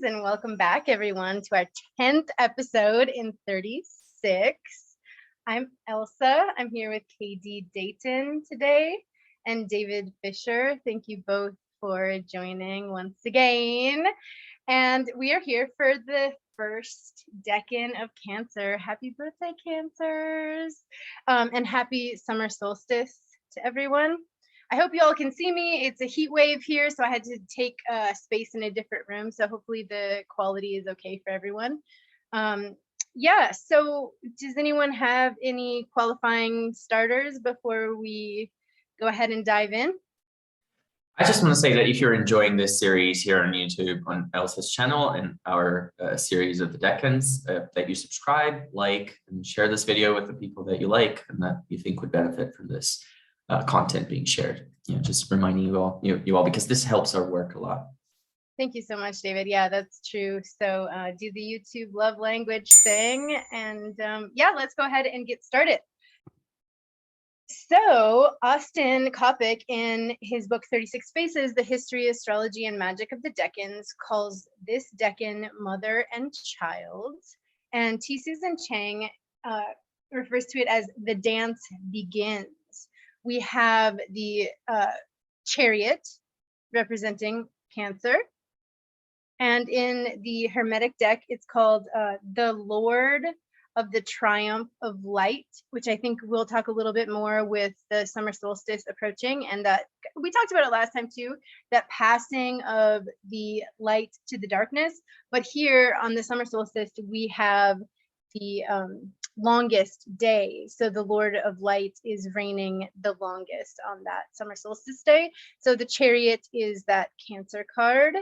and welcome back, everyone, to our 10th episode in 36. I'm Elsa. I'm here with KD Dayton today and David Fisher. Thank you both for joining once again. And we are here for the first Decan of Cancer. Happy birthday, Cancers! And happy summer solstice to everyone. I hope you all can see me. It's a heat wave here, so I had to take space in a different room. So hopefully the quality is okay for everyone. Yeah, so does anyone have any qualifying starters before we go ahead and dive in? I just want to say that if you're enjoying this series here on YouTube on Elsa's channel and our series of the Decans, that you subscribe, like, and share this video with the people that you like and that you think would benefit from this content being shared. Just reminding you all, because this helps our work a lot. Thank you so much, David. Yeah, that's true. So do the YouTube love language thing, and yeah, let's go ahead and get started. So Austin Coppock, in his book 36 Faces, The History, Astrology, and Magic of the Decans, calls this Decan mother and child, and T. Susan Chang refers to it as the dance begins. We have the chariot representing Cancer, and in the Hermetic deck, it's called the Lord of the Triumph of Light, which I think we'll talk a little bit more with the summer solstice approaching. And that we talked about it last time too, that passing of the light to the darkness. But here on the summer solstice, we have the longest day. So the Lord of Light is reigning the longest on that summer solstice day. So the chariot is that Cancer card.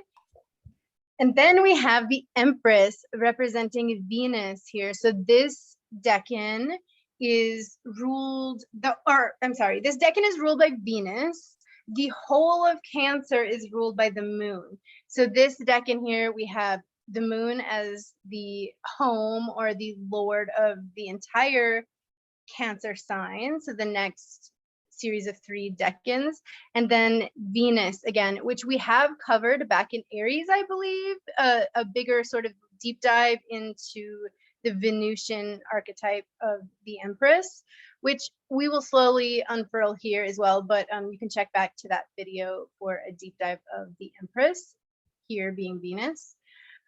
And then we have the Empress representing Venus here. So this Decan is ruled, this Decan is ruled by Venus. The whole of Cancer is ruled by the moon. So this Decan here, we have the moon as the home or the lord of the entire Cancer sign. So the next series of 3 Decans, and then Venus again, which we have covered back in Aries, I believe, a bigger sort of deep dive into the Venusian archetype of the Empress, which we will slowly unfurl here as well, but you can check back to that video for a deep dive of the Empress, here being Venus.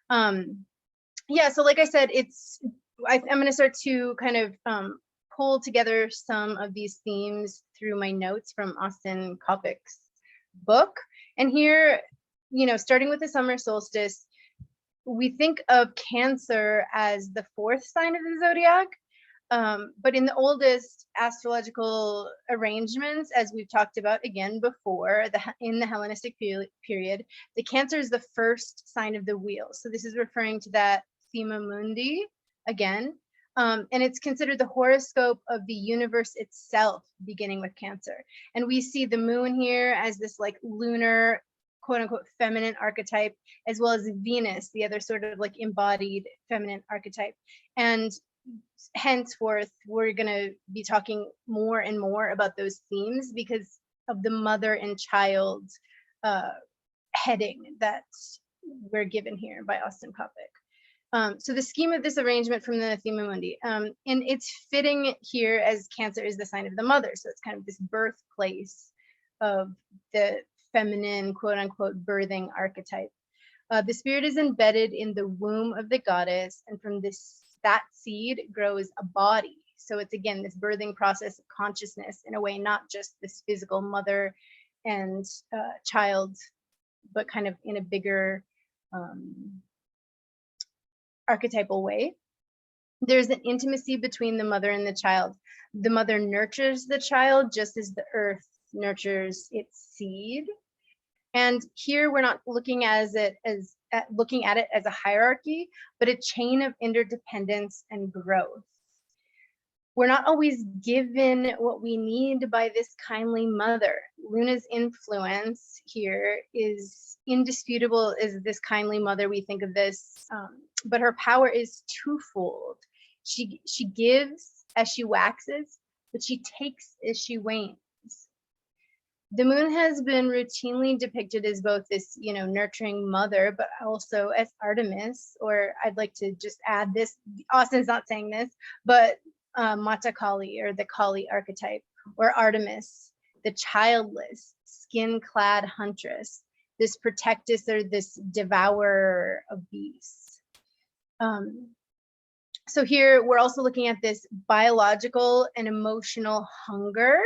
Yeah, so like I said, I'm going to start to kind of pull together some of these themes through my notes from Austin Coppock's book. And here, starting with the summer solstice, we think of Cancer as the 4th sign of the zodiac. But in the oldest astrological arrangements, as we've talked about again before, in the Hellenistic period, the Cancer is the 1st sign of the wheel. So this is referring to that Thema Mundi again. And it's considered the horoscope of the universe itself, beginning with Cancer. And we see the moon here as this like lunar, quote unquote, feminine archetype, as well as Venus, the other sort of like embodied feminine archetype. And henceforth, we're going to be talking more and more about those themes because of the mother and child heading that we're given here by Austin Coppock. So the scheme of this arrangement from the Thema Mundi, and it's fitting here as Cancer is the sign of the mother. So it's kind of this birthplace of the feminine, quote unquote, birthing archetype. The spirit is embedded in the womb of the goddess, and from that seed grows a body. So it's again this birthing process of consciousness in a way, not just this physical mother and child, but kind of in a bigger archetypal way. There's an intimacy between the mother and the child. The mother nurtures the child just as the earth nurtures its seed. And here we're not looking at it as a hierarchy, but a chain of interdependence and growth. We're not always given what we need by this kindly mother. Luna's influence here is indisputable as this kindly mother. We think of this, but her power is twofold. She gives as she waxes, but she takes as she wanes. The moon has been routinely depicted as both this, nurturing mother, but also as Artemis, or I'd like to just add this, Austin's not saying this, but Mata Kali, or the Kali archetype, or Artemis, the childless, skin-clad huntress, this protectress or this devourer of beasts. So here we're also looking at this biological and emotional hunger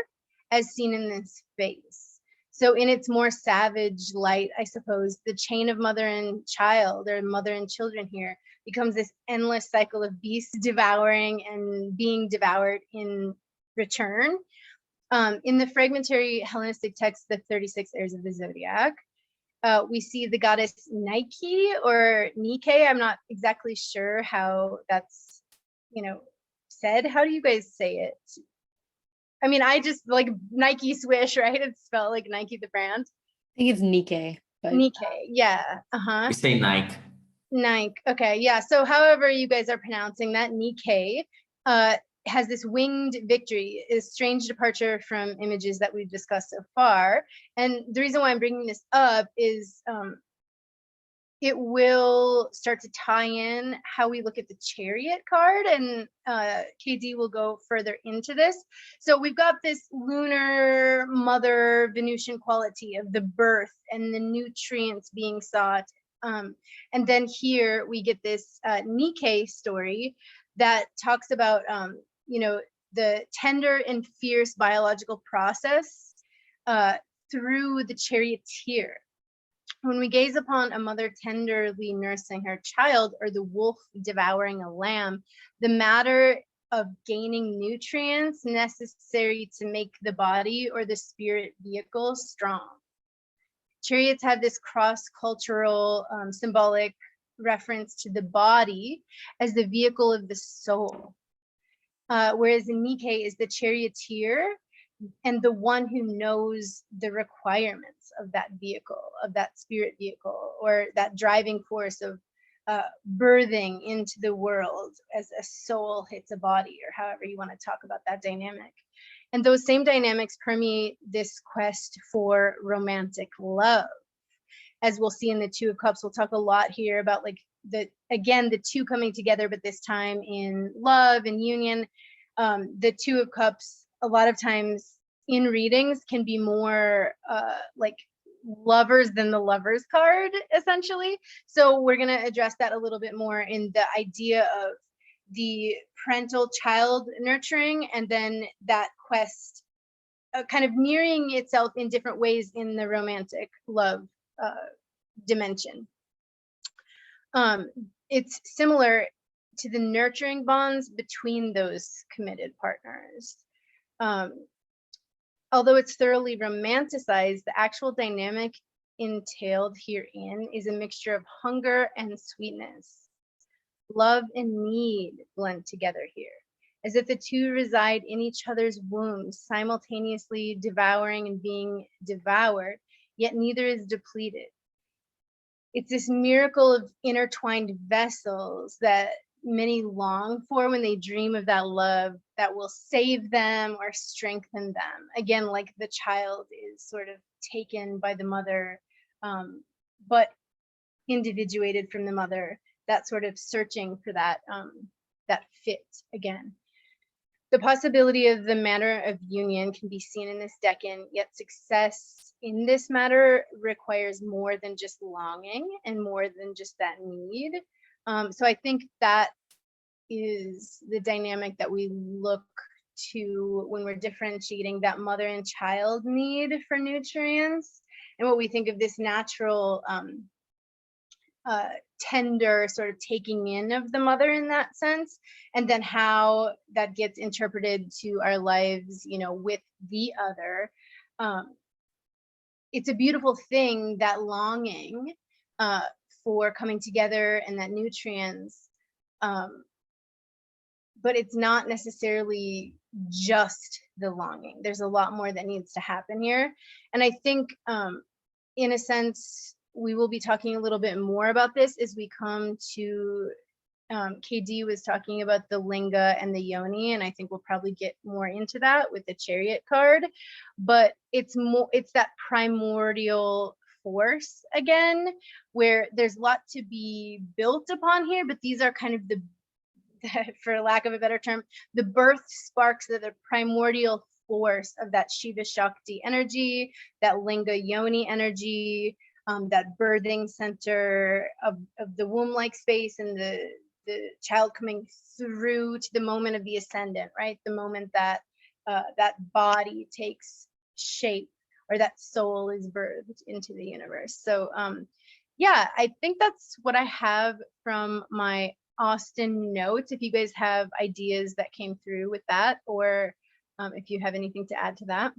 as seen in this face. So in its more savage light, I suppose, the chain of mother and child, or mother and children here, becomes this endless cycle of beasts devouring and being devoured in return. In the fragmentary Hellenistic text, the 36 heirs of the zodiac, we see the goddess Nike or Nike. I'm not exactly sure how that's, said. How do you guys say it? I mean, I just like Nike swish, right? It's spelled like Nike, the brand. I think it's Nike. But... Nike, yeah. We say Nike. Nike, okay, yeah. So however you guys are pronouncing that, Nike has this winged victory, is strange departure from images that we've discussed so far. And the reason why I'm bringing this up is it will start to tie in how we look at the Chariot card, and KD will go further into this. So we've got this lunar mother Venusian quality of the birth and the nutrients being sought. And then here we get this Nike story that talks about, the tender and fierce biological process through the charioteer. When we gaze upon a mother tenderly nursing her child, or the wolf devouring a lamb, the matter of gaining nutrients necessary to make the body or the spirit vehicle strong. Chariots have this cross-cultural symbolic reference to the body as the vehicle of the soul, whereas the Nike is the charioteer and the one who knows the requirements of that vehicle, of that spirit vehicle, or that driving force of birthing into the world as a soul hits a body, or however you want to talk about that dynamic. And those same dynamics permeate this quest for romantic love. As we'll see in the Two of Cups, we'll talk a lot here about like the two coming together, but this time in love and union. The Two of Cups, a lot of times in readings, can be more like lovers than the Lovers card, essentially. So we're going to address that a little bit more in the idea of the parental child nurturing, and then that quest kind of mirroring itself in different ways in the romantic love dimension. It's similar to the nurturing bonds between those committed partners. Although it's thoroughly romanticized, the actual dynamic entailed herein is a mixture of hunger and sweetness. Love and need blend together here, as if the two reside in each other's wombs, simultaneously devouring and being devoured, yet neither is depleted. It's this miracle of intertwined vessels that many long for when they dream of that love that will save them or strengthen them. Again, like the child is sort of taken by the mother, but individuated from the mother, that sort of searching for that, that fit again. The possibility of the matter of union can be seen in this Decan, yet success in this matter requires more than just longing and more than just that need. So I think that is the dynamic that we look to when we're differentiating that mother and child need for nutrients, and what we think of this natural tender sort of taking in of the mother in that sense, and then how that gets interpreted to our lives, with the other. It's a beautiful thing, that longing for coming together and that nutrients, but it's not necessarily just the longing. There's a lot more that needs to happen here. And I think in a sense, we will be talking a little bit more about this as we come to KD was talking about the linga and the yoni, and I think we'll probably get more into that with the chariot card, but it's that primordial force again, where there's a lot to be built upon here, but these are kind of the for lack of a better term, the birth sparks of the primordial force of that Shiva Shakti energy, that Linga Yoni energy, that birthing center of the womb-like space, and the child coming through to the moment of the ascendant, right? The moment that that body takes shape, or that soul is birthed into the universe. So yeah, I think that's what I have from my Austin notes. If you guys have ideas that came through with that, or if you have anything to add to that.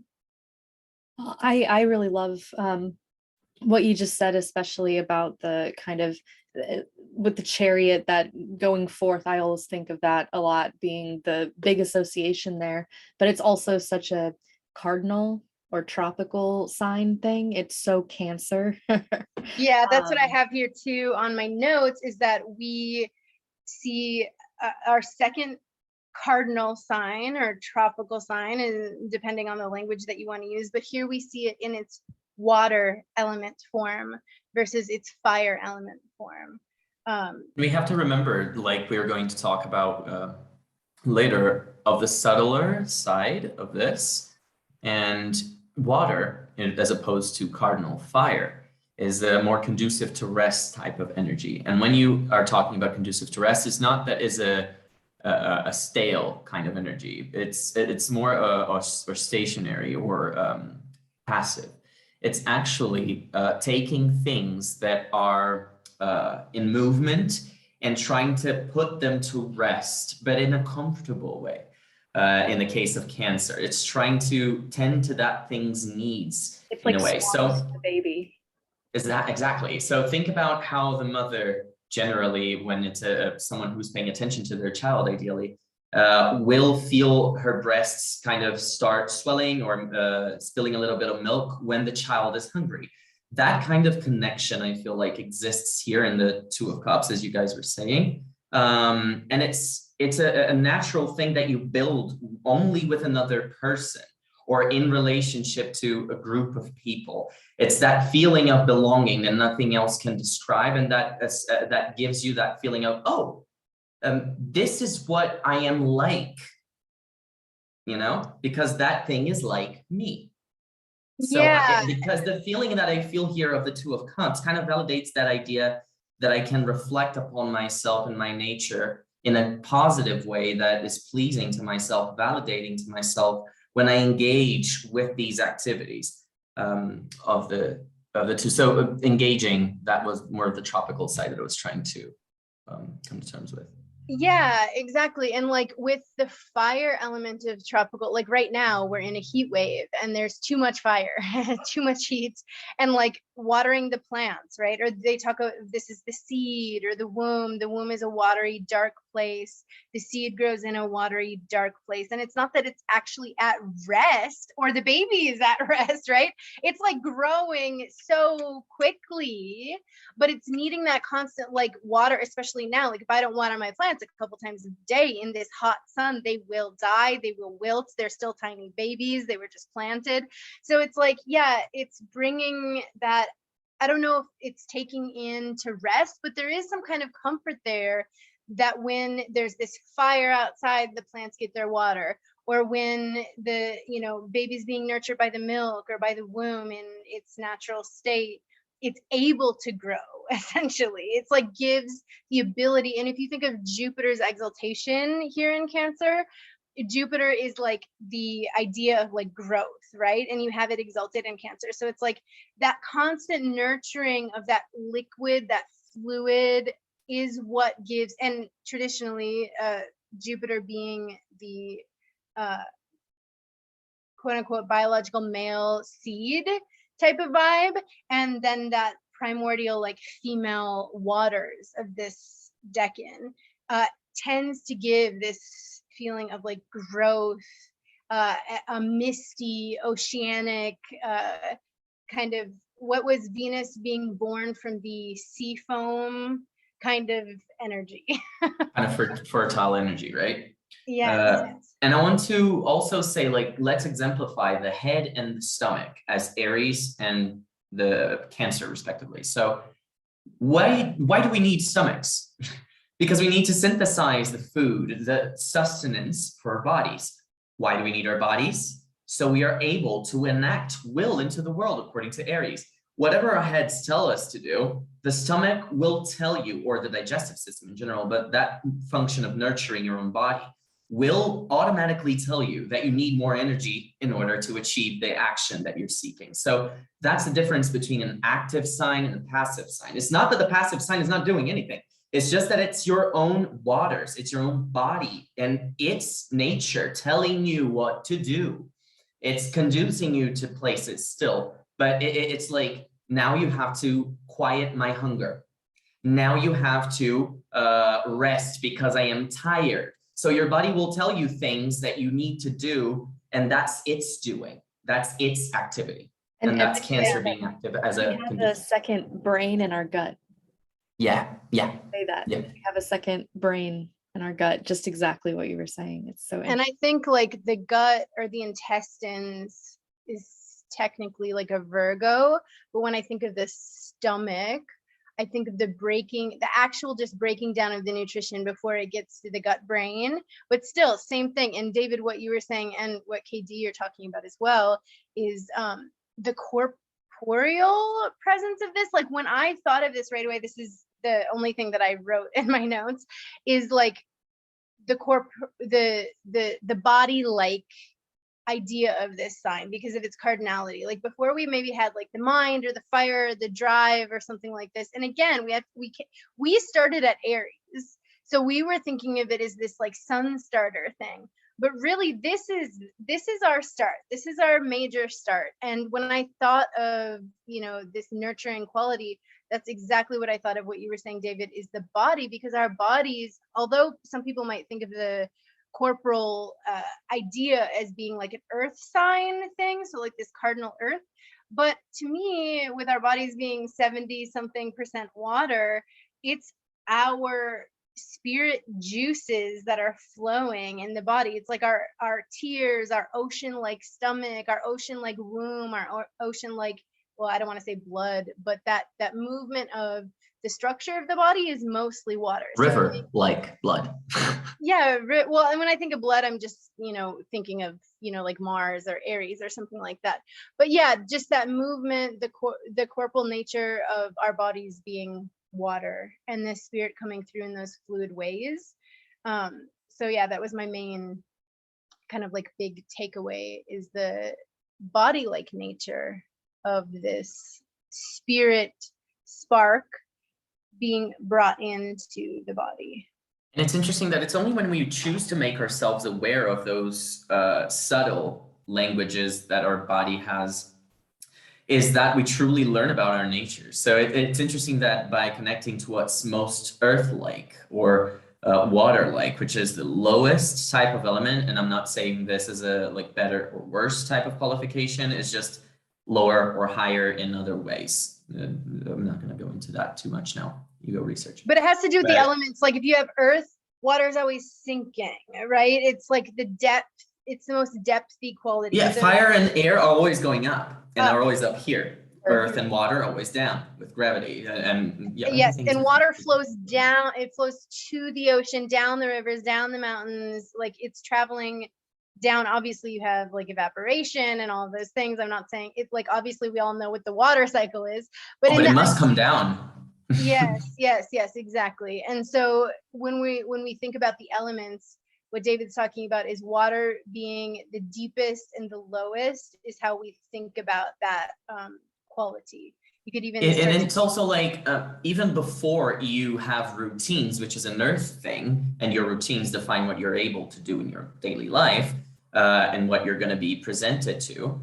I really love what you just said, especially about the kind of with the chariot, that going forth. I always think of that a lot being the big association there, but it's also such a cardinal or tropical sign thing. It's so Cancer. Yeah, that's what I have here too on my notes, is that we see our second cardinal sign or tropical sign, and depending on the language that you want to use, but here we see it in its water element form versus its fire element form. We have to remember, like we are going to talk about later, of the subtler side of this, and water, as opposed to cardinal fire, is a more conducive to rest type of energy. And when you are talking about conducive to rest, it's not that is a stale kind of energy. It's more or stationary or passive. It's actually taking things that are in movement and trying to put them to rest, but in a comfortable way. In the case of Cancer, it's trying to tend to that thing's needs It's in like a way. So the baby. is that exactly? So think about how the mother generally, when it's someone who's paying attention to their child, ideally, will feel her breasts kind of start swelling or spilling a little bit of milk when the child is hungry. That kind of connection, I feel like, exists here in the Two of Cups, as you guys were saying. And it's a natural thing that you build only with another person or in relationship to a group of people. It's that feeling of belonging that nothing else can describe, and that gives you that feeling of, oh, this is what I am like, you know, because that thing is like me. So Yeah. because the feeling that I feel here of the Two of Cups kind of validates that idea that I can reflect upon myself and my nature in a positive way that is pleasing to myself, validating to myself when I engage with these activities of the two. So engaging, that was more of the tropical side that I was trying to come to terms with. Yeah, exactly. And like with the fire element of tropical, like right now we're in a heat wave and there's too much fire, too much heat, and like watering the plants, right? Or they talk about this is the seed or the womb. The womb is a watery, dark place. The seed grows in a watery, dark place. And it's not that it's actually at rest or the baby is at rest, right? It's like growing so quickly, but it's needing that constant like water, especially now. Like if I don't water my plants a couple times a day in this hot sun, they will die, they will wilt. They're still tiny babies, they were just planted. So it's like, yeah, it's bringing that, I don't know if it's taking in to rest, but there is some kind of comfort there that when there's this fire outside, the plants get their water, or when the, you know, baby's being nurtured by the milk or by the womb in its natural state, it's able to grow. Essentially, it's like gives the ability. And if you think of Jupiter's exaltation here in Cancer, Jupiter is like the idea of like growth, right? And you have it exalted in Cancer. So it's like that constant nurturing of that liquid, that fluid is what gives, and traditionally Jupiter being the quote unquote biological male seed type of vibe, and then that primordial like female waters of this Decan tends to give this feeling of like growth, a misty oceanic kind of, what was Venus being born from the sea foam kind of energy. Kind of fertile energy, right? Yes. And I want to also say, like, let's exemplify the head and the stomach as Aries and the Cancer, respectively. So why do we need stomachs? Because we need to synthesize the food, the sustenance for our bodies. Why do we need our bodies? So we are able to enact will into the world according to Aries. Whatever our heads tell us to do, the stomach will tell you, or the digestive system in general, but that function of nurturing your own body will automatically tell you that you need more energy in order to achieve the action that you're seeking. So that's the difference between an active sign and a passive sign. It's not that the passive sign is not doing anything. It's just that it's your own waters, it's your own body, and it's nature telling you what to do. It's conducing you to places still, but it's like, now you have to quiet my hunger. Now you have to rest because I am tired. So your body will tell you things that you need to do, and that's its doing. That's its activity. And that's Cancer being active as a we have a second brain in our gut. Yeah. Say that. Yeah. We have a second brain in our gut, just exactly what you were saying. It's so And I think like the gut or the intestines is technically like a Virgo, but when I think of the stomach, I think of the actual just breaking down of the nutrition before it gets to the gut brain. But still, same thing. And David, what you were saying and what KD you're talking about as well is the corporeal presence of this. Like when I thought of this right away, this is the only thing that I wrote in my notes, is like the body like idea of this sign because of its cardinality. Like before we maybe had like the mind or the fire, the drive or something like this. And again, we started at Aries. So we were thinking of it as this like sun starter thing. But really this is our start. This is our major start. And when I thought of, this nurturing quality, that's exactly what I thought of what you were saying, David, is the body, because our bodies, although some people might think of the corporal idea as being like an earth sign thing, so like this cardinal earth, but to me, with our bodies being 70-something% water, it's our spirit juices that are flowing in the body. It's like our tears, our ocean like stomach, our ocean like womb, our ocean like, well, I don't want to say blood, but that movement of the structure of the body is mostly water. River like blood. Yeah, well, and when I think of blood, I'm just, thinking of, like Mars or Aries or something like that. But yeah, just that movement, the corporal nature of our bodies being water and the spirit coming through in those fluid ways. So yeah, that was my main kind of like big takeaway, is the body-like nature of this spirit spark being brought into the body. And it's interesting that it's only when we choose to make ourselves aware of those subtle languages that our body has, is that we truly learn about our nature. So it's interesting that by connecting to what's most earth-like or water-like, which is the lowest type of element, and I'm not saying this as a like better or worse type of qualification, it's just lower or higher in other ways. I'm not going to go into that too much now. You go research. But it has to do with the elements. Like if you have earth, water is always sinking, right? It's like the depth. It's the most depthy quality. Yeah, fire and air are always going up and are always up here. Earth and water are always down with gravity. And yeah. Yes, and water flows down. It flows to the ocean, down the rivers, down the mountains. Like it's traveling down. Obviously you have like evaporation and all of those things. I'm not saying it's like, obviously we all know what the water cycle is, but it must come down. yes, exactly. And so when we think about the elements, what David's talking about is water being the deepest and the lowest is how we think about that quality. You could even and it's also like even before you have routines, which is an earth thing, and your routines define what you're able to do in your daily life and what you're going to be presented to.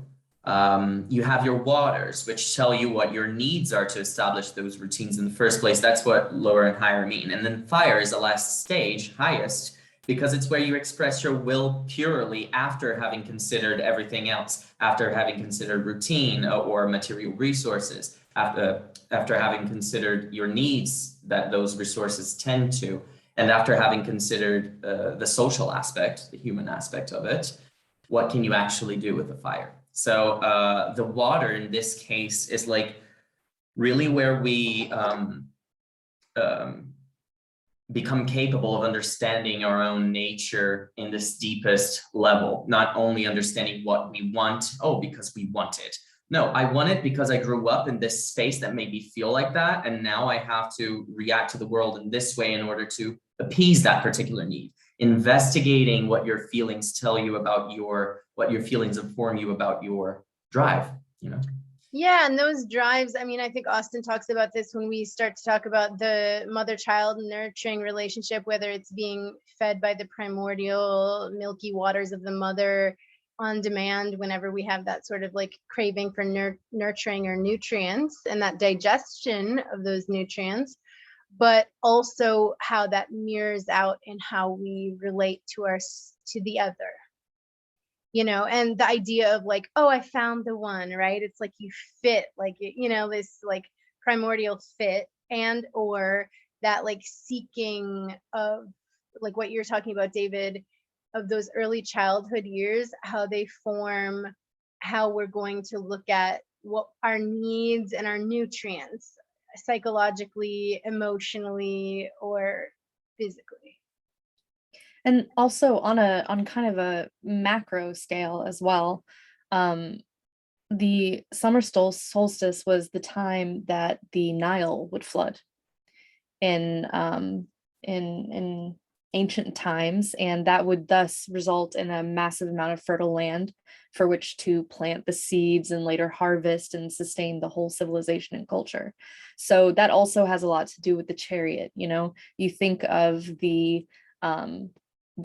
You have your waters, which tell you what your needs are to establish those routines in the first place. That's what lower and higher mean. And then fire is the last stage, highest, because it's where you express your will purely after having considered everything else, after having considered routine or material resources. after having considered your needs that those resources tend to, and after having considered the social aspect, the human aspect of it, what can you actually do with the fire? So the water in this case is like really where we become capable of understanding our own nature in this deepest level, not only understanding what we want, oh, because we want it. No, I want it because I grew up in this space that made me feel like that. And now I have to react to the world in this way in order to appease that particular need. Investigating what your feelings tell you about what your feelings inform you about your drive, you know? Yeah, and those drives, I mean, I think Austin talks about this when we start to talk about the mother-child nurturing relationship, whether it's being fed by the primordial milky waters of the mother on demand whenever we have that sort of like craving for nurturing or nutrients and that digestion of those nutrients, but also how that mirrors out in how we relate to the other. You know, and the idea of like, oh, I found the one, right? It's like you fit, like, you know, this like primordial fit, and or that like seeking of like what you're talking about, David, of those early childhood years, how they form how we're going to look at what our needs and our nutrients psychologically, emotionally, or physically. And also on kind of a macro scale as well, the summer solstice was the time that the Nile would flood in ancient times, and that would thus result in a massive amount of fertile land for which to plant the seeds and later harvest and sustain the whole civilization and culture. So that also has a lot to do with the chariot. You know, you think of the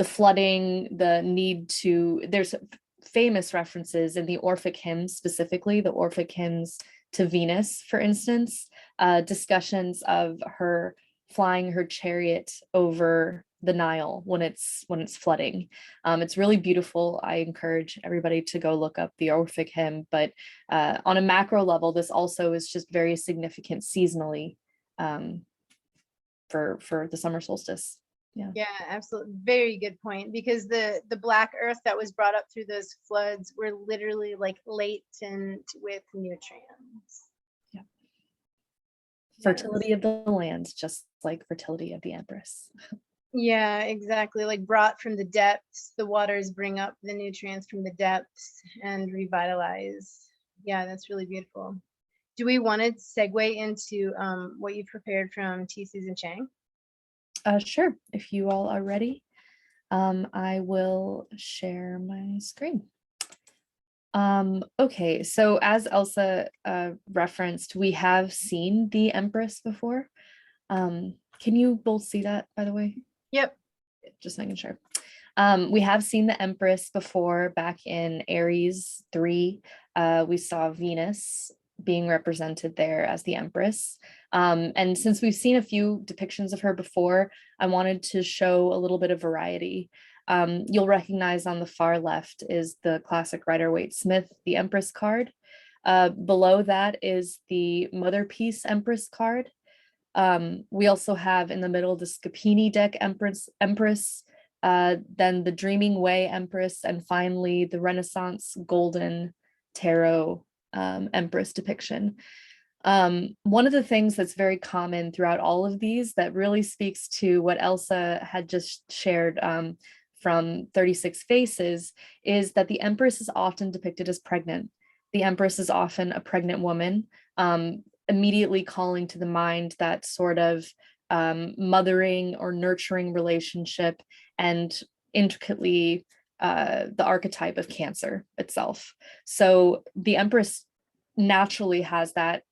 flooding, the need to, there's famous references in the Orphic hymns, specifically the Orphic hymns to Venus, for instance, discussions of her flying her chariot over the Nile when it's flooding. It's really beautiful. I encourage everybody to go look up the Orphic hymn, but on a macro level, this also is just very significant seasonally for the summer solstice. Yeah, Absolutely. Very good point, because the black earth that was brought up through those floods were literally like latent with nutrients. Yeah. Fertility of the land, just like fertility of the empress. Yeah, exactly. Like brought from the depths, the waters bring up the nutrients from the depths and revitalize. Yeah, that's really beautiful. Do we want to segue into what you prepared from T. Susan Chang? Sure, if you all are ready, I will share my screen. Okay, so as Elsa referenced, we have seen the Empress before. Can you both see that, by the way? Yep. Just making sure. We have seen the Empress before back in Aries 3. We saw Venus being represented there as the Empress. And since we've seen a few depictions of her before, I wanted to show a little bit of variety. You'll recognize on the far left is the classic Rider-Waite-Smith, the Empress card. Below that is the Mother Piece Empress card. We also have in the middle the Scapini deck Empress, then the Dreaming Way Empress, and finally the Renaissance Golden Tarot Empress depiction. One of the things that's very common throughout all of these that really speaks to what Elsa had just shared from 36 Faces is that the Empress is often depicted as pregnant. The Empress is often a pregnant woman, immediately calling to the mind that sort of mothering or nurturing relationship, and intricately the archetype of Cancer itself. So the Empress naturally has that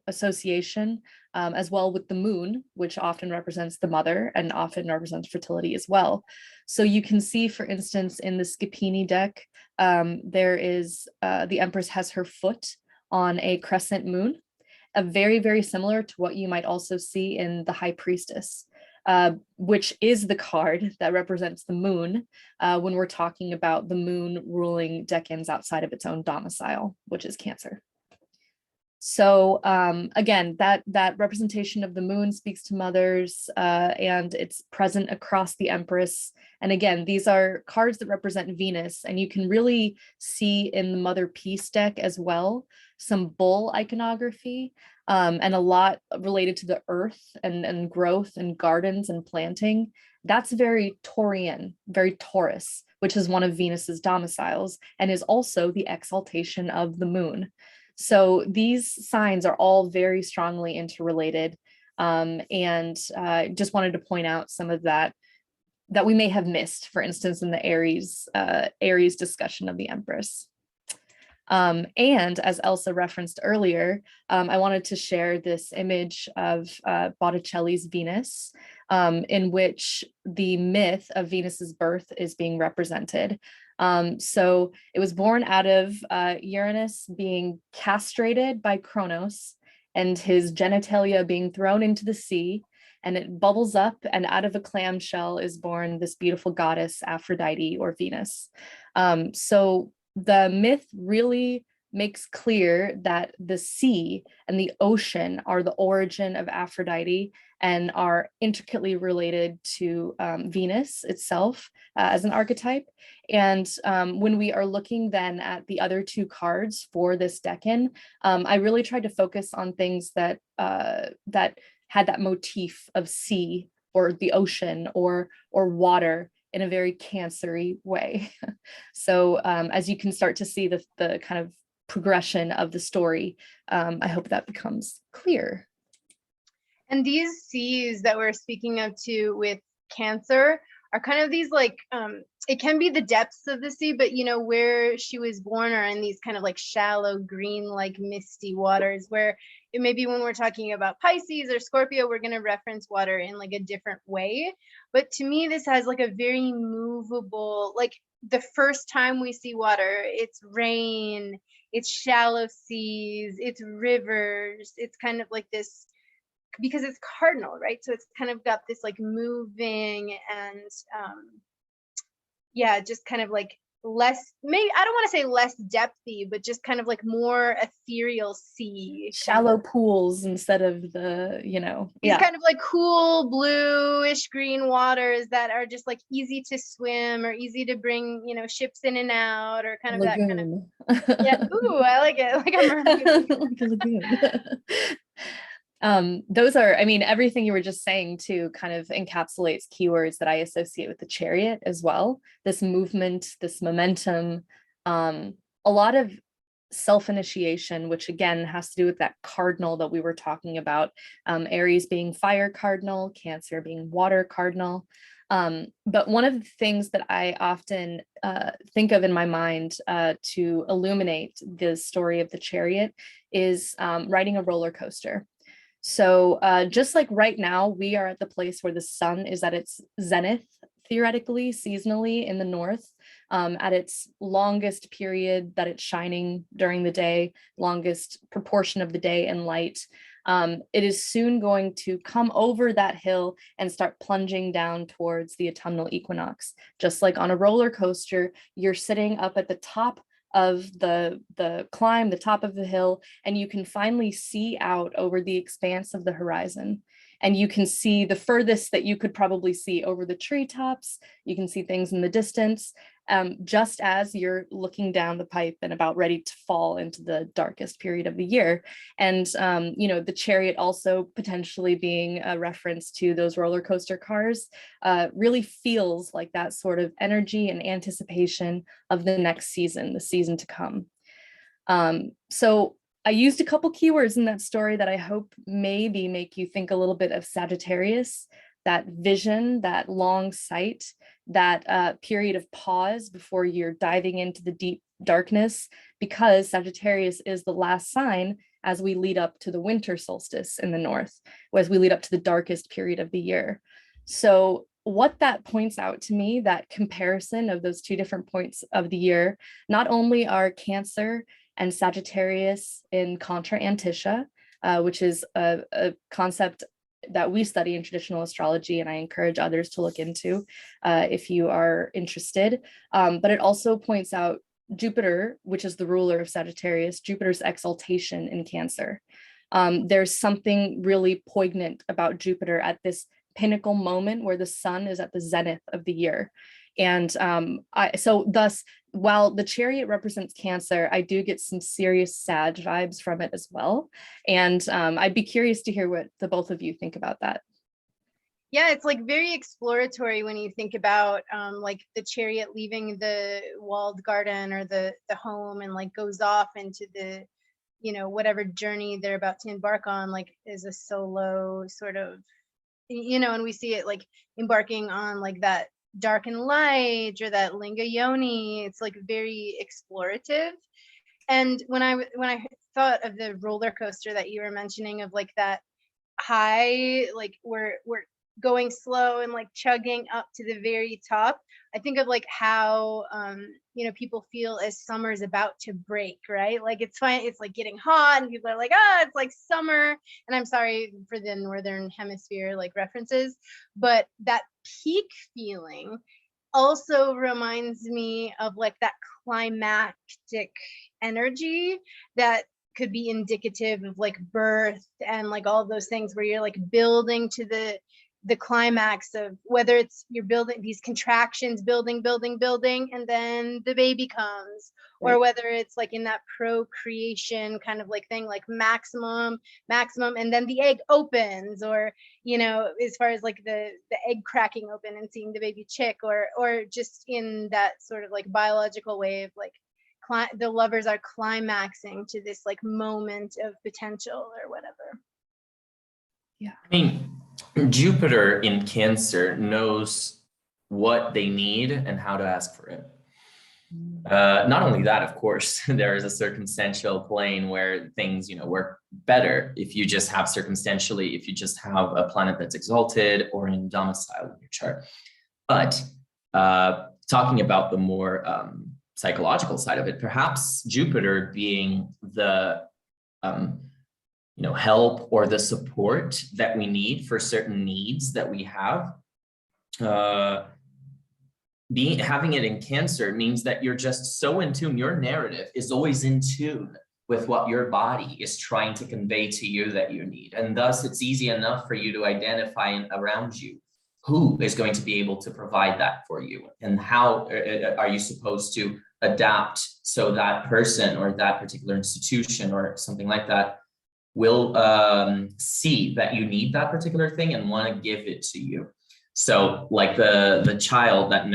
association as well with the moon, which often represents the mother and often represents fertility as well. So you can see, for instance, in the Scapini deck, there is the Empress has her foot on a crescent moon, very, very similar to what you might also see in the High Priestess, which is the card that represents the moon when we're talking about the moon ruling decans outside of its own domicile, which is Cancer. So again, that representation of the moon speaks to mothers, and it's present across the Empress. And again, these are cards that represent Venus, and you can really see in the Mother Peace deck as well some bull iconography, and a lot related to the earth and growth and gardens and planting. That's very Taurian, very Taurus, which is one of Venus's domiciles and is also the exaltation of the moon. So these signs are all very strongly interrelated, and just wanted to point out some of that we may have missed, for instance, in the Aries discussion of the Empress. And as Elsa referenced earlier, I wanted to share this image of Botticelli's Venus, in which the myth of Venus's birth is being represented. So it was born out of Uranus being castrated by Kronos and his genitalia being thrown into the sea, and it bubbles up, and out of a clamshell is born this beautiful goddess, Aphrodite or Venus. So the myth really makes clear that the sea and the ocean are the origin of Aphrodite and are intricately related to Venus itself as an archetype. And when we are looking then at the other two cards for this Decan, I really tried to focus on things that that had that motif of sea or the ocean or water in a very Cancer-y way. So as you can start to see the kind of progression of the story, I hope that becomes clear. And these seas that we're speaking of too with Cancer are kind of these like, it can be the depths of the sea, but you know, where she was born are in these kind of like shallow green, like misty waters, where it may be when we're talking about Pisces or Scorpio, we're going to reference water in like a different way. But to me, this has like a very movable, like the first time we see water, it's rain, it's shallow seas, it's rivers, it's kind of like this, because it's cardinal, right? So it's kind of got this like moving and yeah, just kind of like less, maybe I don't want to say less depthy, but just kind of like more ethereal sea, Shallow pools instead of the, these kind of like cool bluish green waters that are just like easy to swim or easy to bring, ships in and out, or kind of lagoon. that kind of, yeah. Ooh, I like it. Like a mermaid. Like a lagoon. Those are, I mean, everything you were just saying too kind of encapsulates keywords that I associate with the Chariot as well. This movement, this momentum, a lot of self-initiation, which again has to do with that cardinal that we were talking about, Aries being fire cardinal, Cancer being water cardinal. But one of the things that I often think of in my mind to illuminate the story of the Chariot is riding a roller coaster. So just like right now, we are at the place where the sun is at its zenith, theoretically, seasonally in the north, at its longest period that it's shining during the day, longest proportion of the day in light. It is soon going to come over that hill and start plunging down towards the autumnal equinox. Just like on a roller coaster, you're sitting up at the top of the climb, the top of the hill, and you can finally see out over the expanse of the horizon. And you can see the furthest that you could probably see over the treetops. You can see things in the distance, just as you're looking down the pipe and about ready to fall into the darkest period of the year. And, the Chariot also potentially being a reference to those roller coaster cars really feels like that sort of energy and anticipation of the next season, the season to come. So I used a couple keywords in that story that I hope maybe make you think a little bit of Sagittarius, that vision, that long sight, that period of pause before you're diving into the deep darkness, because Sagittarius is the last sign as we lead up to the winter solstice in the north, as we lead up to the darkest period of the year. So what that points out to me, that comparison of those two different points of the year, not only are Cancer and Sagittarius in contra antitia, which is a concept that we study in traditional astrology, and I encourage others to look into if you are interested. But it also points out Jupiter, which is the ruler of Sagittarius, Jupiter's exaltation in Cancer. There's something really poignant about Jupiter at this pinnacle moment where the sun is at the zenith of the year. And so thus, while the chariot represents Cancer, I do get some serious Sag vibes from it as well. And I'd be curious to hear what the both of you think about that. Yeah, it's like very exploratory when you think about like the chariot leaving the walled garden or the home and like goes off into the, you know, whatever journey they're about to embark on, like is a solo sort of, you know, and we see it like embarking on like that dark and light or that linga yoni. It's like very explorative. And when I thought of the roller coaster that you were mentioning of like that high, like we're going slow and like chugging up to the very top, I think of like how you know, people feel as summer is about to break, right? Like it's fine, it's like getting hot and people are like, ah, it's like summer. And I'm sorry for the northern hemisphere like references, but that peak feeling also reminds me of like that climactic energy that could be indicative of like birth and like all those things where you're like building to the climax of whether it's you're building these contractions, building, and then the baby comes, or whether it's like in that procreation kind of like thing, like maximum, and then the egg opens, or, you know, as far as like the egg cracking open and seeing the baby chick, or just in that sort of like biological way of like the lovers are climaxing to this like moment of potential or whatever. Yeah. I mean, Jupiter in Cancer knows what they need and how to ask for it. Not only that, of course, there is a circumstantial plane where things, you know, work better if you just have circumstantially, if you just have a planet that's exalted or in domicile in your chart. But talking about the more psychological side of it, perhaps Jupiter being the you know, help or the support that we need for certain needs that we have. Having it in Cancer means that you're just so in tune. Your narrative is always in tune with what your body is trying to convey to you that you need. And thus it's easy enough for you to identify around you who is going to be able to provide that for you, and how are you supposed to adapt so that person or that particular institution or something like that will see that you need that particular thing and want to give it to you. So like the child that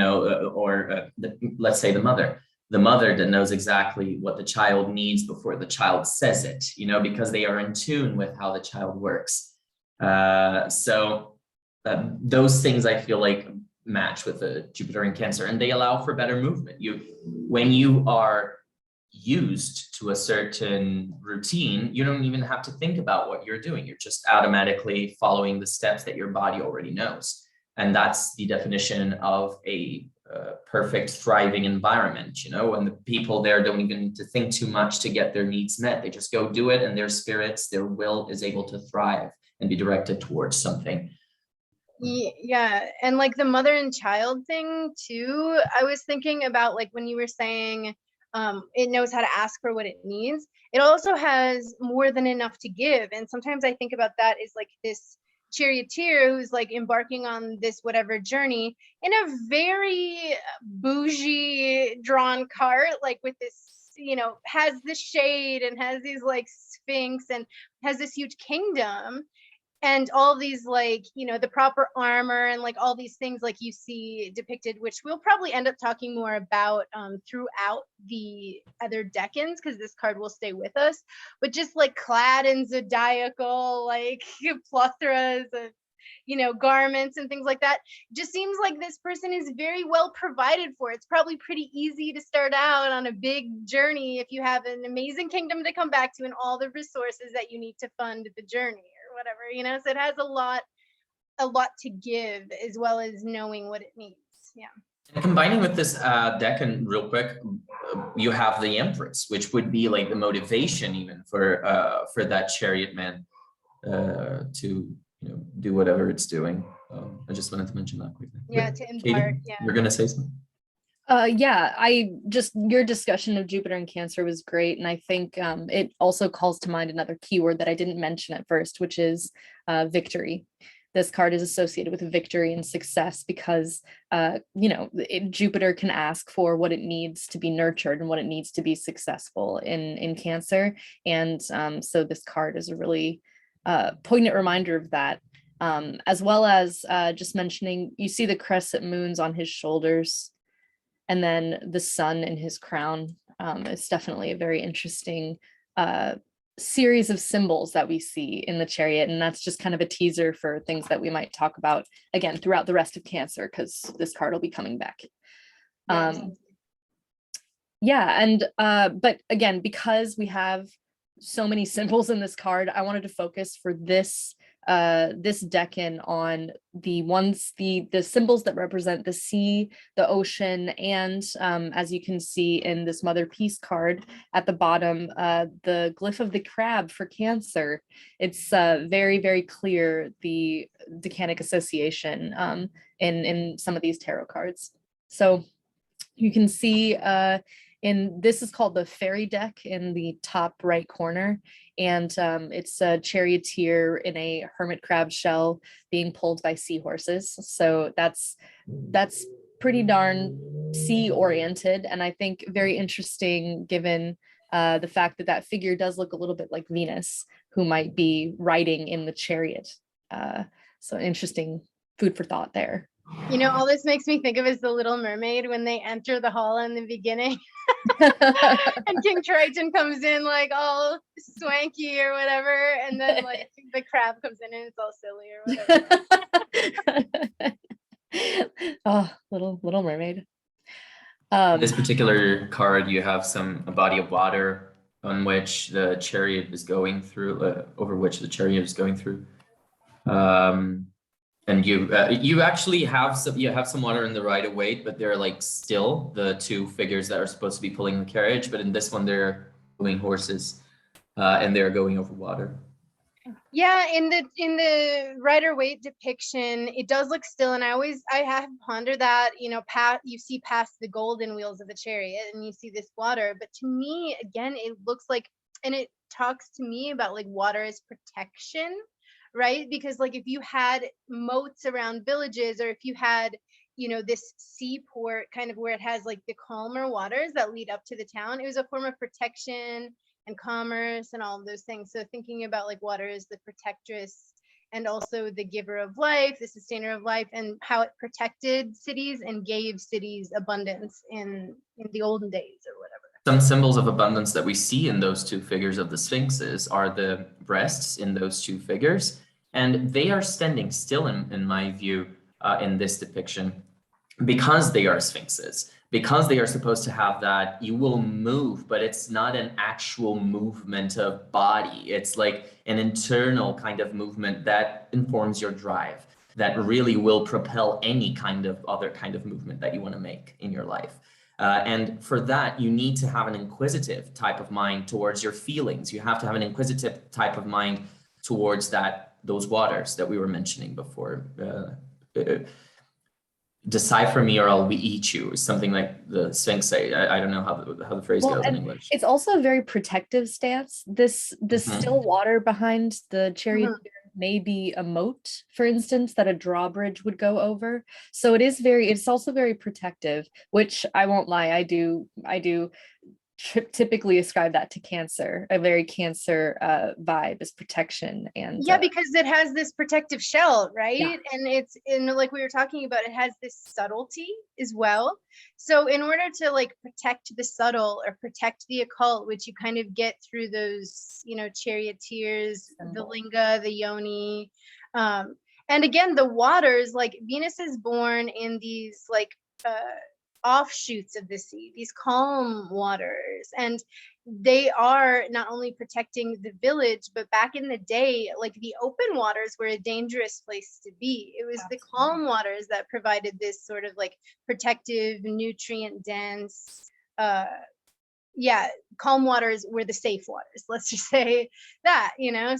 let's say the mother that knows exactly what the child needs before the child says it, you know, because they are in tune with how the child works. So those things I feel like match with the Jupiter in Cancer, and they allow for better movement. When you are used to a certain routine, you don't even have to think about what you're doing. You're just automatically following the steps that your body already knows. And that's the definition of a perfect, thriving environment, you know, when the people there don't even need to think too much to get their needs met. They just go do it, and their spirits, their will is able to thrive and be directed towards something. Yeah, and like the mother and child thing too, I was thinking about like when you were saying it knows how to ask for what it needs. It also has more than enough to give. And sometimes I think about that as like this charioteer who's like embarking on this whatever journey in a very bougie drawn cart, like with this, you know, has the shade and has these like sphinx and has this huge kingdom and all these like, you know, the proper armor and like all these things like you see depicted, which we'll probably end up talking more about throughout the other decans, because this card will stay with us, but just like clad in zodiacal like plothras of, you know, garments and things like that, just seems like this person is very well provided for. It's probably pretty easy to start out on a big journey if you have an amazing kingdom to come back to and all the resources that you need to fund the journey or whatever, you know. So it has a lot to give, as well as knowing what it needs. Yeah. And combining with this Decan real quick, you have the Empress, which would be like the motivation even for that chariot man to, you know, do whatever it's doing. I just wanted to mention that quickly. Yeah, to impart. Katie, Yeah. you're gonna say something? Yeah, your discussion of Jupiter and Cancer was great. And I think it also calls to mind another keyword that I didn't mention at first, which is victory. This card is associated with victory and success because, Jupiter can ask for what it needs to be nurtured and what it needs to be successful in Cancer. And so this card is a really poignant reminder of that. As well as just mentioning, you see the crescent moons on his shoulders, and then the sun in his crown. It's definitely a very interesting series of symbols that we see in the chariot. And that's just kind of a teaser for things that we might talk about again throughout the rest of Cancer, because this card will be coming back. But again, because we have so many symbols in this card, I wanted to focus for this decan on the symbols that represent the sea, the ocean, and as you can see in this Mother Peace card at the bottom, the glyph of the crab for Cancer. It's very, very clear, the Decanic association in some of these tarot cards. So you can see this is called the fairy deck in the top right corner. And it's a charioteer in a hermit crab shell being pulled by seahorses. So that's pretty darn sea oriented. And I think very interesting given the fact that figure does look a little bit like Venus, who might be riding in the chariot. So interesting food for thought there. All this makes me think of is the Little Mermaid when they enter the hall in the beginning. And King Triton comes in like all swanky or whatever, and then like the crab comes in and it's all silly or whatever. Oh, Little Mermaid. This particular card, you have a body of water on which the chariot is going through, over which the chariot is going through. And you actually have some water in the right-of-way, but they're like still the two figures that are supposed to be pulling the carriage. But in this one, they're pulling horses, and they're going over water. Yeah, in the Rider-Waite depiction, it does look still, and I have pondered that. You see past the golden wheels of the chariot, and you see this water. But to me, again, it looks like, and it talks to me about like water as protection. Right? Because like if you had moats around villages, or if you had, this seaport kind of where it has like the calmer waters that lead up to the town, it was a form of protection and commerce and all of those things. So thinking about like water as the protectress and also the giver of life, the sustainer of life, and how it protected cities and gave cities abundance in the olden days or whatever. Some symbols of abundance that we see in those two figures of the sphinxes are the breasts in those two figures. And they are standing still, in my view, in this depiction, because they are sphinxes, because they are supposed to have that you will move, but it's not an actual movement of body. It's like an internal kind of movement that informs your drive, that really will propel any kind of other kind of movement that you want to make in your life. And for that, you need to have an inquisitive type of mind towards your feelings. You have to have an inquisitive type of mind towards those waters that we were mentioning before. Decipher me or I'll eat you, is something like the Sphinx say. I don't know how the phrase goes in English. It's also a very protective stance. This still water behind the chariot may be a moat, for instance, that a drawbridge would go over. So it's also very protective, which I won't lie, I do typically ascribe that to Cancer, a very Cancer vibe, is protection. And because it has this protective shell, right? Yeah. And it's like we were talking about, it has this subtlety as well. So in order to like protect the subtle or protect the occult, which you kind of get through those, charioteers, the linga, the yoni, and again the waters, like Venus is born in these like offshoots of the sea, these calm waters, and they are not only protecting the village, but back in the day, like the open waters were a dangerous place to be. It was the calm waters that provided this sort of like protective, nutrient dense, calm waters were the safe waters, let's just say that,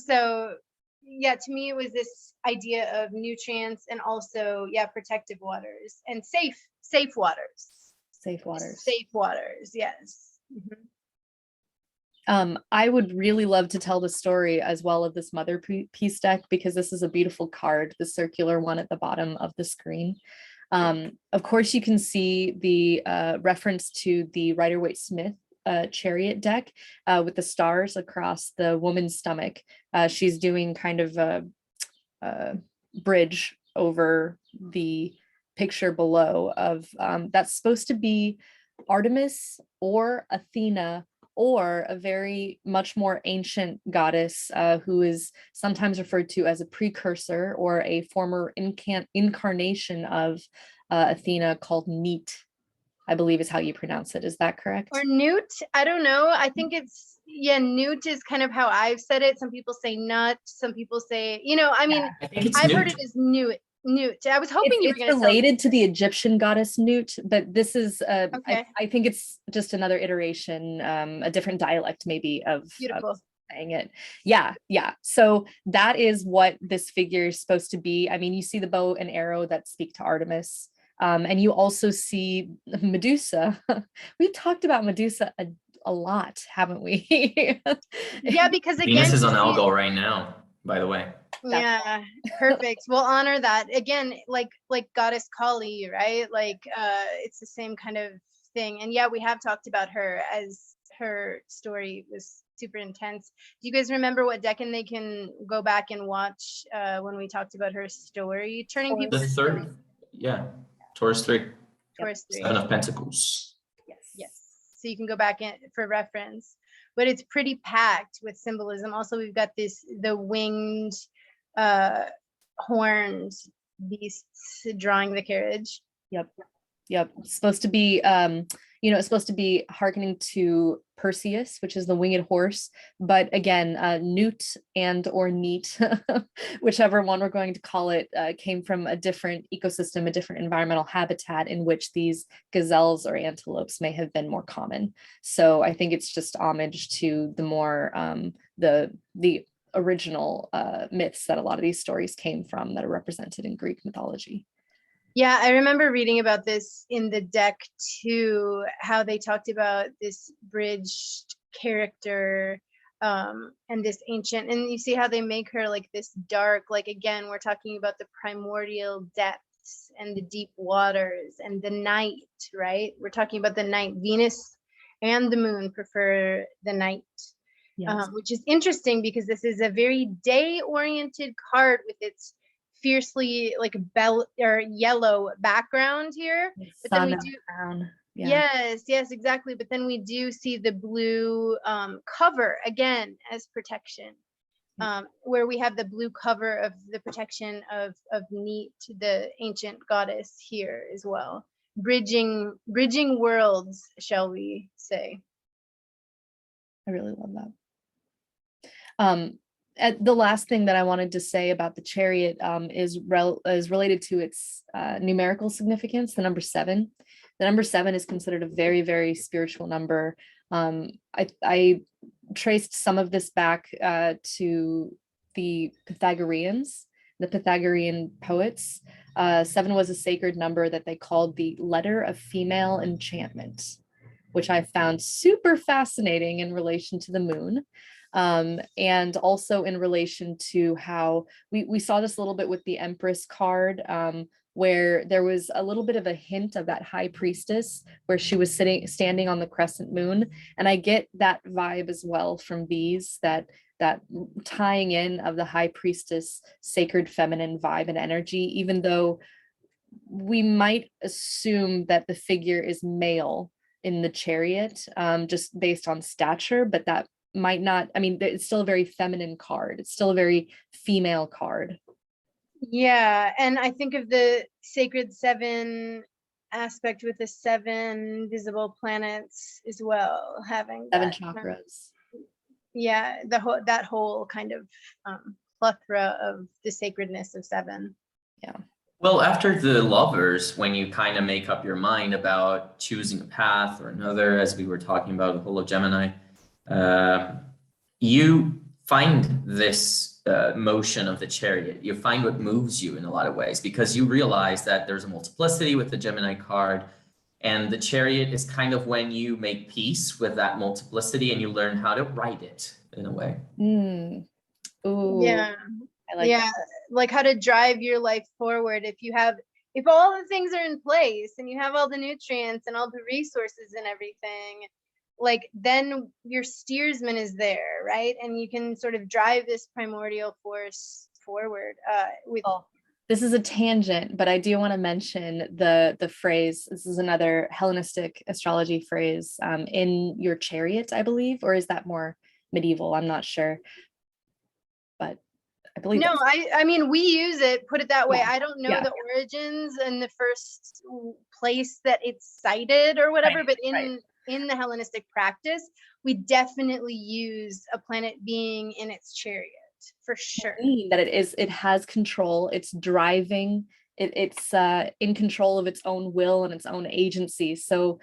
so yeah, to me it was this idea of nutrients and also protective waters and safe waters. Safe waters. Safe waters, yes. I would really love to tell the story as well of this mother piece deck, because this is a beautiful card, the circular one at the bottom of the screen. Of course, you can see the reference to the Rider-Waite-Smith chariot deck with the stars across the woman's stomach. She's doing kind of a bridge over the picture below of that's supposed to be Artemis or Athena, or a very much more ancient goddess who is sometimes referred to as a precursor or a former incarnation of Athena, called Neat, I believe is how you pronounce it. Is that correct? Or Newt, I don't know. I think it's, yeah, Newt is kind of how I've said it. Some people say nut, some people say, you know, I mean, I think it's I've Newt. heard it as Newt. I was hoping you were going to related to the Egyptian goddess Newt, but this is Okay. I think it's just another iteration, a different dialect maybe of saying it. Yeah. So that is what this figure is supposed to be. I mean, you see the bow and arrow that speak to Artemis, and you also see Medusa. We've talked about Medusa a lot, haven't we? Yeah, because again, Venus is on Algol right now, by the way. Yeah, perfect. We'll honor that. Again, like goddess Kali, right? Like it's the same kind of thing. And yeah, we have talked about her, as her story was super intense. Do you guys remember what Decan they can go back and watch when we talked about her story? Turning people The third, Taurus 3. Taurus 3. 7 of Pentacles. Yes. So you can go back in for reference. But it's pretty packed with symbolism. Also, we've got the winged horned beasts drawing the carriage. Yep. It's supposed to be it's supposed to be hearkening to Perseus, which is the winged horse, but again, Newt and or Neat, whichever one we're going to call it, came from a different ecosystem, a different environmental habitat in which these gazelles or antelopes may have been more common. So I think it's just homage to the more the original myths that a lot of these stories came from, that are represented in Greek mythology. Yeah, I remember reading about this in the deck too, how they talked about this bridged character and this ancient, and you see how they make her like this dark, like again, we're talking about the primordial depths and the deep waters and the night, right? We're talking about the night. Venus and the moon prefer the night. Yes. Which is interesting because this is a very day-oriented card with its fiercely like yellow background here. But then we do yes, exactly. But then we do see the blue cover again as protection, where we have the blue cover of the protection of Neat, the ancient goddess, here as well. Bridging worlds, shall we say. I really love that. The last thing that I wanted to say about the chariot is related to its numerical significance, the number 7. The number 7 is considered a very, very spiritual number. I traced some of this back to the Pythagoreans, the Pythagorean poets. 7 was a sacred number that they called the letter of female enchantment, which I found super fascinating in relation to the moon. And also in relation to how we saw this a little bit with the Empress card, where there was a little bit of a hint of that high priestess where she was standing on the crescent moon. And I get that vibe as well from these, that tying in of the high priestess, sacred feminine vibe and energy, even though we might assume that the figure is male in the chariot, just based on stature, but that might not, I mean, it's still a very feminine card. It's still a very female card. Yeah, and I think of the sacred 7 aspect with the 7 visible planets as well, having 7 chakras. Yeah, that whole kind of plethora of the sacredness of 7. Yeah. Well, after the Lovers, when you kind of make up your mind about choosing a path or another, as we were talking about the whole of Gemini, you find this motion of the chariot. You find what moves you in a lot of ways, because you realize that there's a multiplicity with the Gemini card. And the chariot is kind of when you make peace with that multiplicity and you learn how to ride it in a way. Ooh, Yeah. I like that. Like how to drive your life forward. If all the things are in place and you have all the nutrients and all the resources and everything, like then your steersman is there, right? And you can sort of drive this primordial force forward with This is a tangent, but I do want to mention the phrase. This is another Hellenistic astrology phrase, in your chariot, I believe, or is that more medieval? I'm not sure, but I believe no, I mean we use it, put it that way. Yeah, I don't know yeah. the origins and the first place that it's cited or whatever, Right, but right. in the Hellenistic practice, we definitely use a planet being in its chariot for sure. That it has control, it's driving, it's in control of its own will and its own agency. So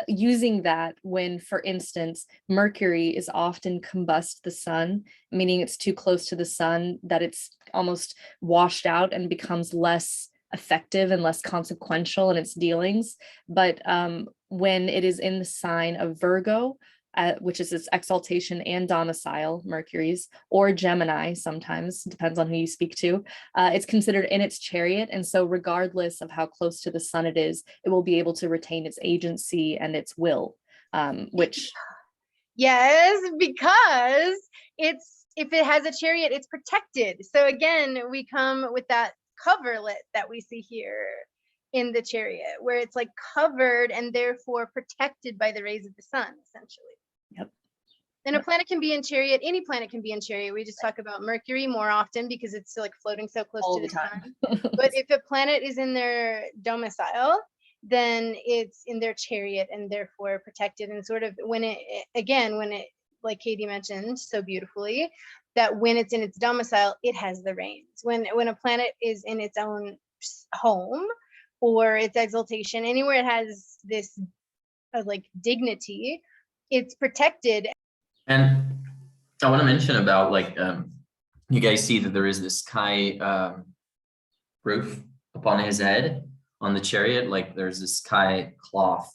using that when, for instance, Mercury is often combust the sun, meaning it's too close to the sun, that it's almost washed out and becomes less effective and less consequential in its dealings. But when it is in the sign of Virgo, which is its exaltation and domicile, Mercury's, or Gemini, sometimes, depends on who you speak to, it's considered in its chariot. And so regardless of how close to the sun it is, it will be able to retain its agency and its will, which... Yes, because if it has a chariot, it's protected. So again, we come with that coverlet that we see here in the chariot, where it's like covered and therefore protected by the rays of the sun, essentially. Yep. And a planet can be in chariot, any planet can be in chariot. We just talk about Mercury more often because it's like floating so close to the sun. But if a planet is in their domicile, then it's in their chariot and therefore protected. And sort of when it, like Katie mentioned so beautifully, that when it's in its domicile, it has the reins. When a planet is in its own home or its exaltation, anywhere it has this like dignity, it's protected. And I want to mention about like, you guys see that there is this sky roof upon his head on the chariot, like there's this sky cloth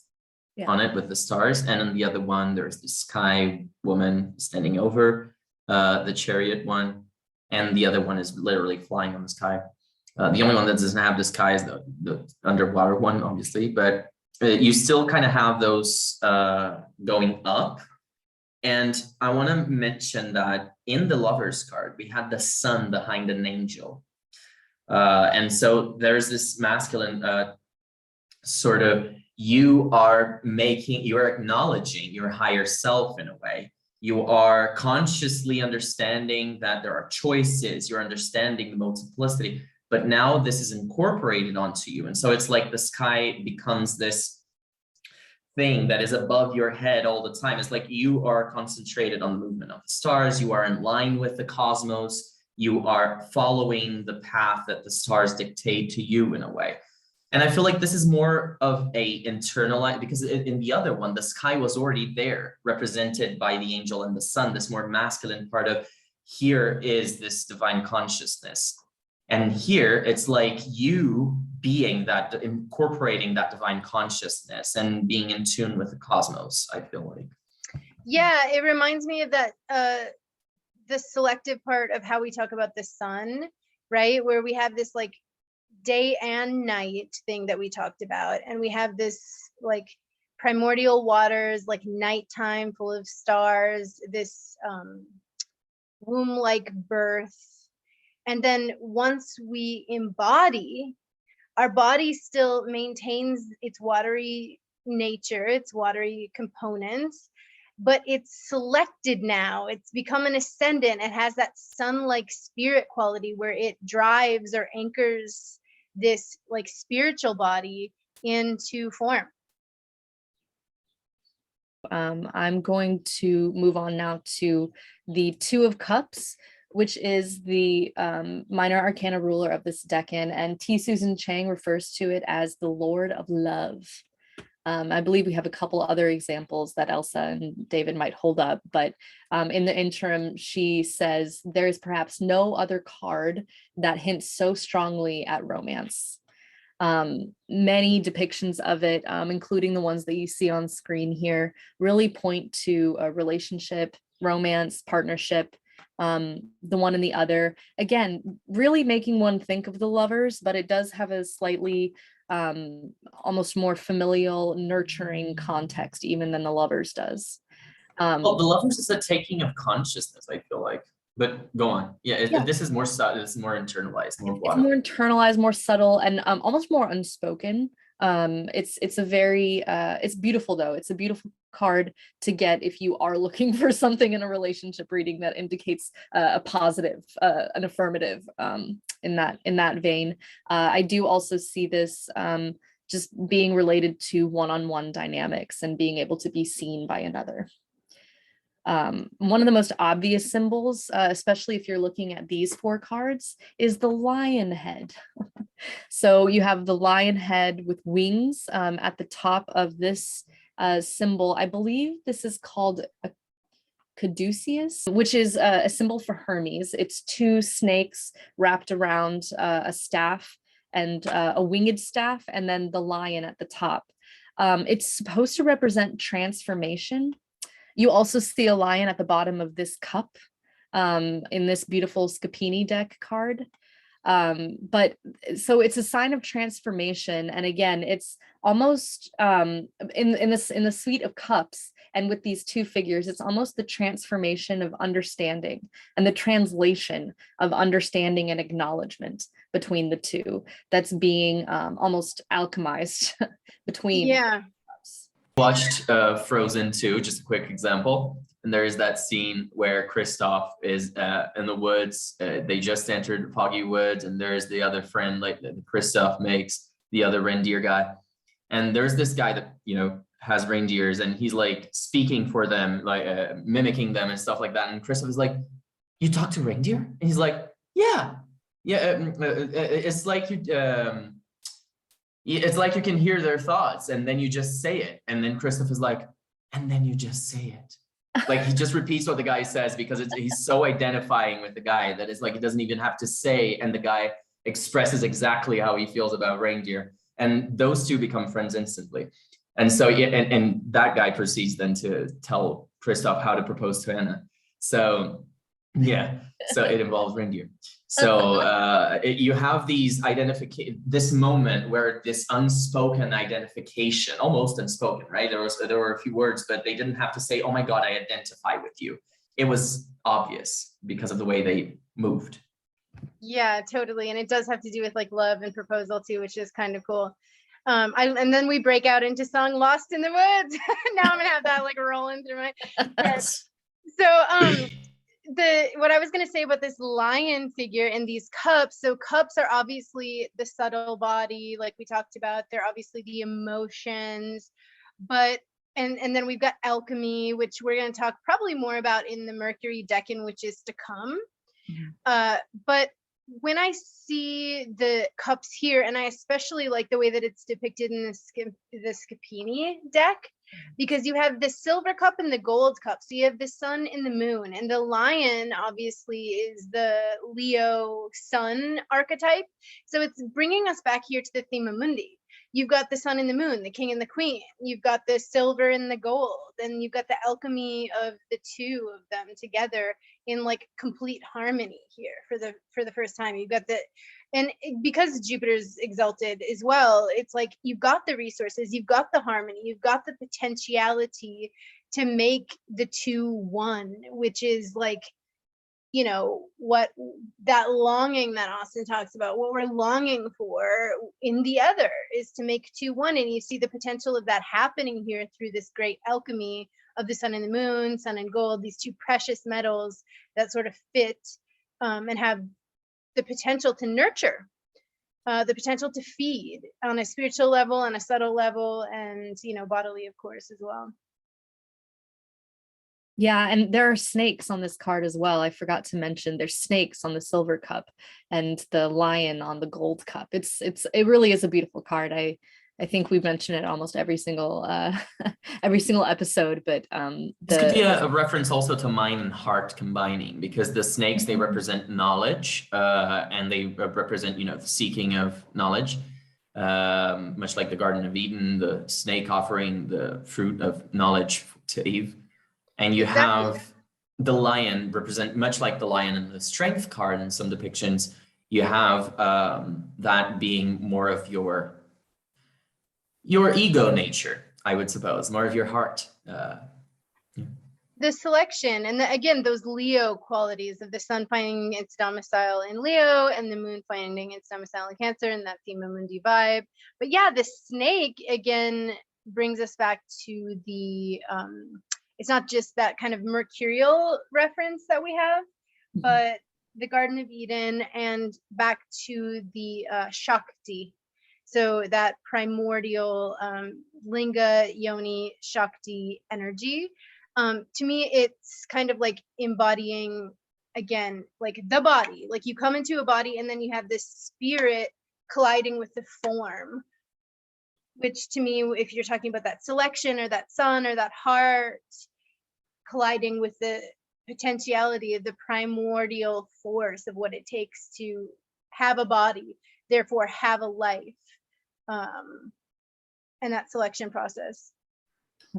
on it with the stars, and on the other one there's the sky woman standing over the chariot one, and the other one is literally flying on the sky. The only one that doesn't have the sky is the underwater one, obviously, but you still kind of have those going up. And I want to mention that in the Lover's card, we had the sun behind an angel. And so there's this masculine sort of, you're acknowledging your higher self in a way. You are consciously understanding that there are choices, you're understanding the multiplicity, but now this is incorporated onto you. And so it's like the sky becomes this thing that is above your head all the time. It's like you are concentrated on the movement of the stars, you are in line with the cosmos, you are following the path that the stars dictate to you in a way. And I feel like this is more of a internalized, because in the other one, the sky was already there, represented by the angel and the sun, this more masculine part of, here is this divine consciousness. And here it's like you being that, incorporating that divine consciousness and being in tune with the cosmos, I feel like. Yeah, it reminds me of that, the selective part of how we talk about the sun, right? Where we have this like day and night thing that we talked about. And we have this like primordial waters, like nighttime full of stars, this womb-like birth. And then once we embody, our body still maintains its watery nature, its watery components, but it's selected now. It's become an ascendant. It has that sun-like spirit quality where it drives or anchors this like spiritual body into form. I'm going to move on now to the Two of Cups, which is the minor arcana ruler of this decan, and T. Susan Chang refers to it as the Lord of Love. I believe we have a couple other examples that Elsa and David might hold up, but in the interim, she says there is perhaps no other card that hints so strongly at romance. Many depictions of it, including the ones that you see on screen here, really point to a relationship, romance, partnership, the one and the other. Again, really making one think of the lovers, but it does have a slightly almost more familial, nurturing context even than the lovers does. Well, the lovers is a taking of consciousness, I feel like. But go on. Yeah, this is more subtle. This is more internalized, more it's more internalized, more subtle, and almost more unspoken. It's a very it's beautiful though. It's a beautiful card to get if you are looking for something in a relationship reading that indicates a positive, an affirmative in that vein. I do also see this just being related to one-on-one dynamics and being able to be seen by another. One of the most obvious symbols, especially if you're looking at these 4 cards, is the lion head. So you have the lion head with wings at the top of this symbol. I believe this is called a caduceus, which is a symbol for Hermes. It's 2 snakes wrapped around a staff and a winged staff, and then the lion at the top. It's supposed to represent transformation. You also see a lion at the bottom of this cup in this beautiful Scapini deck card. But so it's a sign of transformation. And again, it's almost in the suite of cups and with these 2 figures, it's almost the transformation of understanding and the translation of understanding and acknowledgement between the 2 that's being almost alchemized between. Yeah. Watched Frozen 2, just a quick example. And there is that scene where Kristoff is in the woods. They just entered Foggy Woods, and there's the other friend like that Kristoff makes, the other reindeer guy. And there's this guy that, you know, has reindeers, and he's like speaking for them, like mimicking them and stuff like that. And Kristoff is like, "You talk to reindeer?" And he's like, "Yeah. It's like you." It's like you can hear their thoughts and then you just say it. And then Kristoff is like, and then you just say it. Like he just repeats what the guy says because he's so identifying with the guy that it's like he doesn't even have to say, and the guy expresses exactly how he feels about reindeer. And those 2 become friends instantly. And so, and that guy proceeds then to tell Kristoff how to propose to Anna. So yeah, so it involves reindeer. So you have these this moment where this unspoken identification, almost unspoken, right? There were a few words, but they didn't have to say, "Oh my God, I identify with you." It was obvious because of the way they moved. Yeah, totally. And it does have to do with like love and proposal too, which is kind of cool. And then we break out into song "Lost in the Woods." Now I'm gonna have that like rolling through my head. So what I was going to say about this lion figure in these cups, so cups are obviously the subtle body, like we talked about. They're obviously the emotions, but and then we've got alchemy, which we're going to talk probably more about in the Mercury Decan, which is to come. But when I see the cups here, and I especially like the way that it's depicted in the Scapini deck, because you have the silver cup and the gold cup. So you have the sun and the moon, and the lion obviously is the Leo sun archetype. So it's bringing us back here to the thema mundi. You've got the sun and the moon, the king and the queen. You've got the silver and the gold, and you've got the alchemy of the 2 of them together in like complete harmony here for the first time. You've got and because Jupiter's exalted as well, it's like you've got the resources, you've got the harmony, you've got the potentiality to make the 2 one, which is like, you know, what that longing that Austin talks about, what we're longing for in the other is to make 2 one. And you see the potential of that happening here through this great alchemy of the sun and the moon, sun and gold, these 2 precious metals that sort of fit and have the potential to nurture, the potential to feed on a spiritual level, on a subtle level, and, you know, bodily, of course, as well. Yeah, and there are snakes on this card as well. I forgot to mention there's snakes on the silver cup and the lion on the gold cup. It really is a beautiful card. I think we mention it almost every single episode, but this could be a reference also to mind and heart combining, because the snakes, they represent knowledge, and they represent, you know, the seeking of knowledge. much like the Garden of Eden, the snake offering the fruit of knowledge to Eve. And you Exactly. have the lion represent, much like the lion in the strength card in some depictions, you have that being more of your ego nature, I would suppose, more of your heart. The selection and again, those Leo qualities of the sun finding its domicile in Leo and the moon finding its domicile in Cancer, and that Thema Mundi vibe. But yeah, the snake again brings us back to the it's not just that kind of mercurial reference that we have, but the Garden of Eden and back to the Shakti. So that primordial Linga, Yoni, Shakti energy. To me, it's kind of like embodying, again, like the body. Like you come into a body and then you have this spirit colliding with the form, which to me, if you're talking about that selection or that sun or that heart colliding with the potentiality of the primordial force of what it takes to have a body, therefore have a life, and that selection process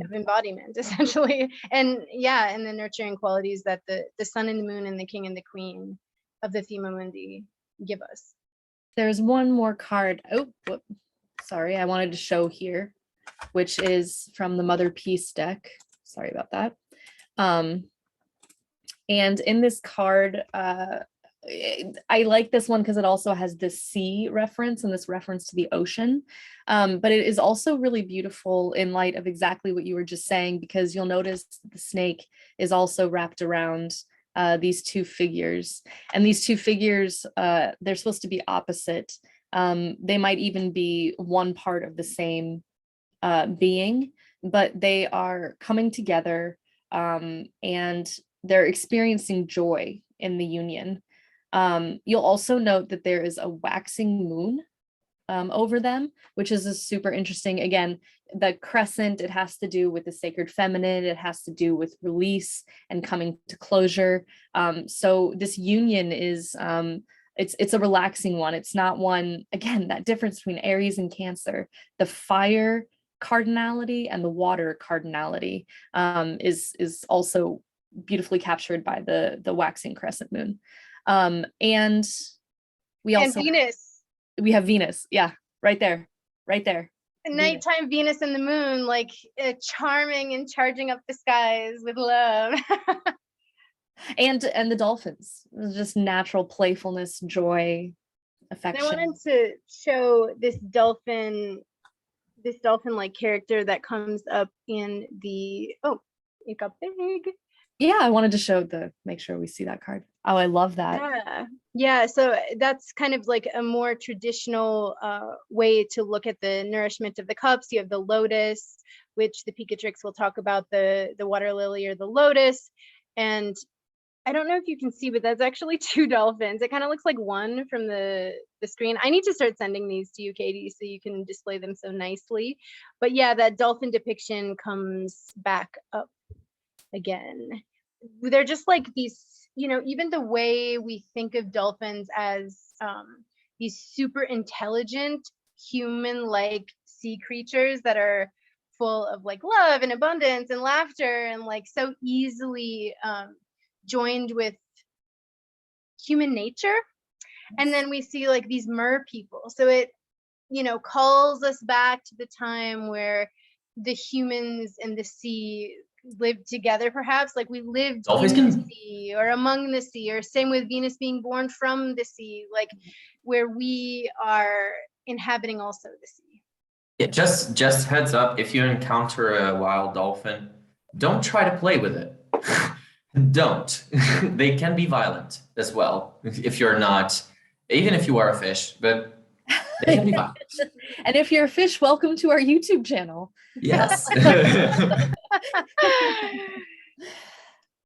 of embodiment, essentially. And yeah, and the nurturing qualities that the sun and the moon and the king and the queen of the Thema Mundi give us. There's one more card. Oh, sorry, I wanted to show here, which is from the Mother Peace deck. Sorry about that. And in this card, I like this one because it also has this sea reference and this reference to the ocean. But it is also really beautiful in light of exactly what you were just saying, because you'll notice the snake is also wrapped around these two figures. And these two figures, they're supposed to be opposite. They might even be one part of the same being, but they are coming together and they're experiencing joy in the union. You'll also note that there is a waxing moon over them, which is a super interesting. Again, the crescent, it has to do with the sacred feminine. It has to do with release and coming to closure. So this union is, it's a relaxing one. It's not one, again, that difference between Aries and Cancer, the fire cardinality and the water cardinality is also beautifully captured by the waxing crescent moon. And we also have Venus. Yeah, right there. Nighttime Venus and the moon, like charming and charging up the skies with love. and the dolphins, just natural playfulness, joy, affection. I wanted to show this dolphin like character that comes up in the, oh, it got big. Yeah, I wanted to make sure we see that card. Oh, I love that. Yeah. So that's kind of like a more traditional way to look at the nourishment of the cups. You have the lotus, which the Picatrix will talk about, the water lily or the lotus. And I don't know if you can see, but that's actually two dolphins. It kind of looks like one from the screen. I need to start sending these to you, Katie, so you can display them so nicely. But yeah, that dolphin depiction comes back up again. They're just like these, even the way we think of dolphins as these super intelligent human-like sea creatures that are full of like love and abundance and laughter and like so easily joined with human nature. And then we see like these mer people, so it calls us back to the time where the humans and the sea lived together, perhaps, like we lived in the sea or among the sea, or same with Venus being born from the sea, like where we are inhabiting also the sea. Yeah, just heads up, if you encounter a wild dolphin, don't try to play with it. Don't. They can be violent as well if you're not, even if you are a fish, but they can be violent. And if you're a fish, welcome to our YouTube channel. Yes.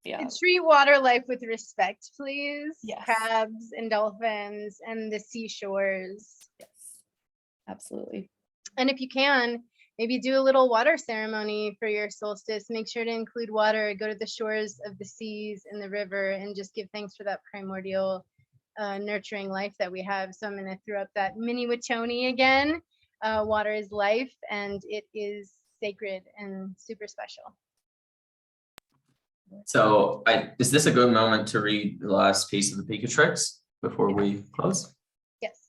Yeah. Treat water life with respect, please. Yes. Crabs and dolphins and the seashores. Yes, absolutely. And if you can, maybe do a little water ceremony for your solstice. Make sure to include water. Go to the shores of the seas and the river and just give thanks for that primordial nurturing life that we have. So I'm going to throw up that mini Wachoni again. Water is life, and it is sacred and super special. So is this a good moment to read the last piece of the Picatrix before we close? Yes.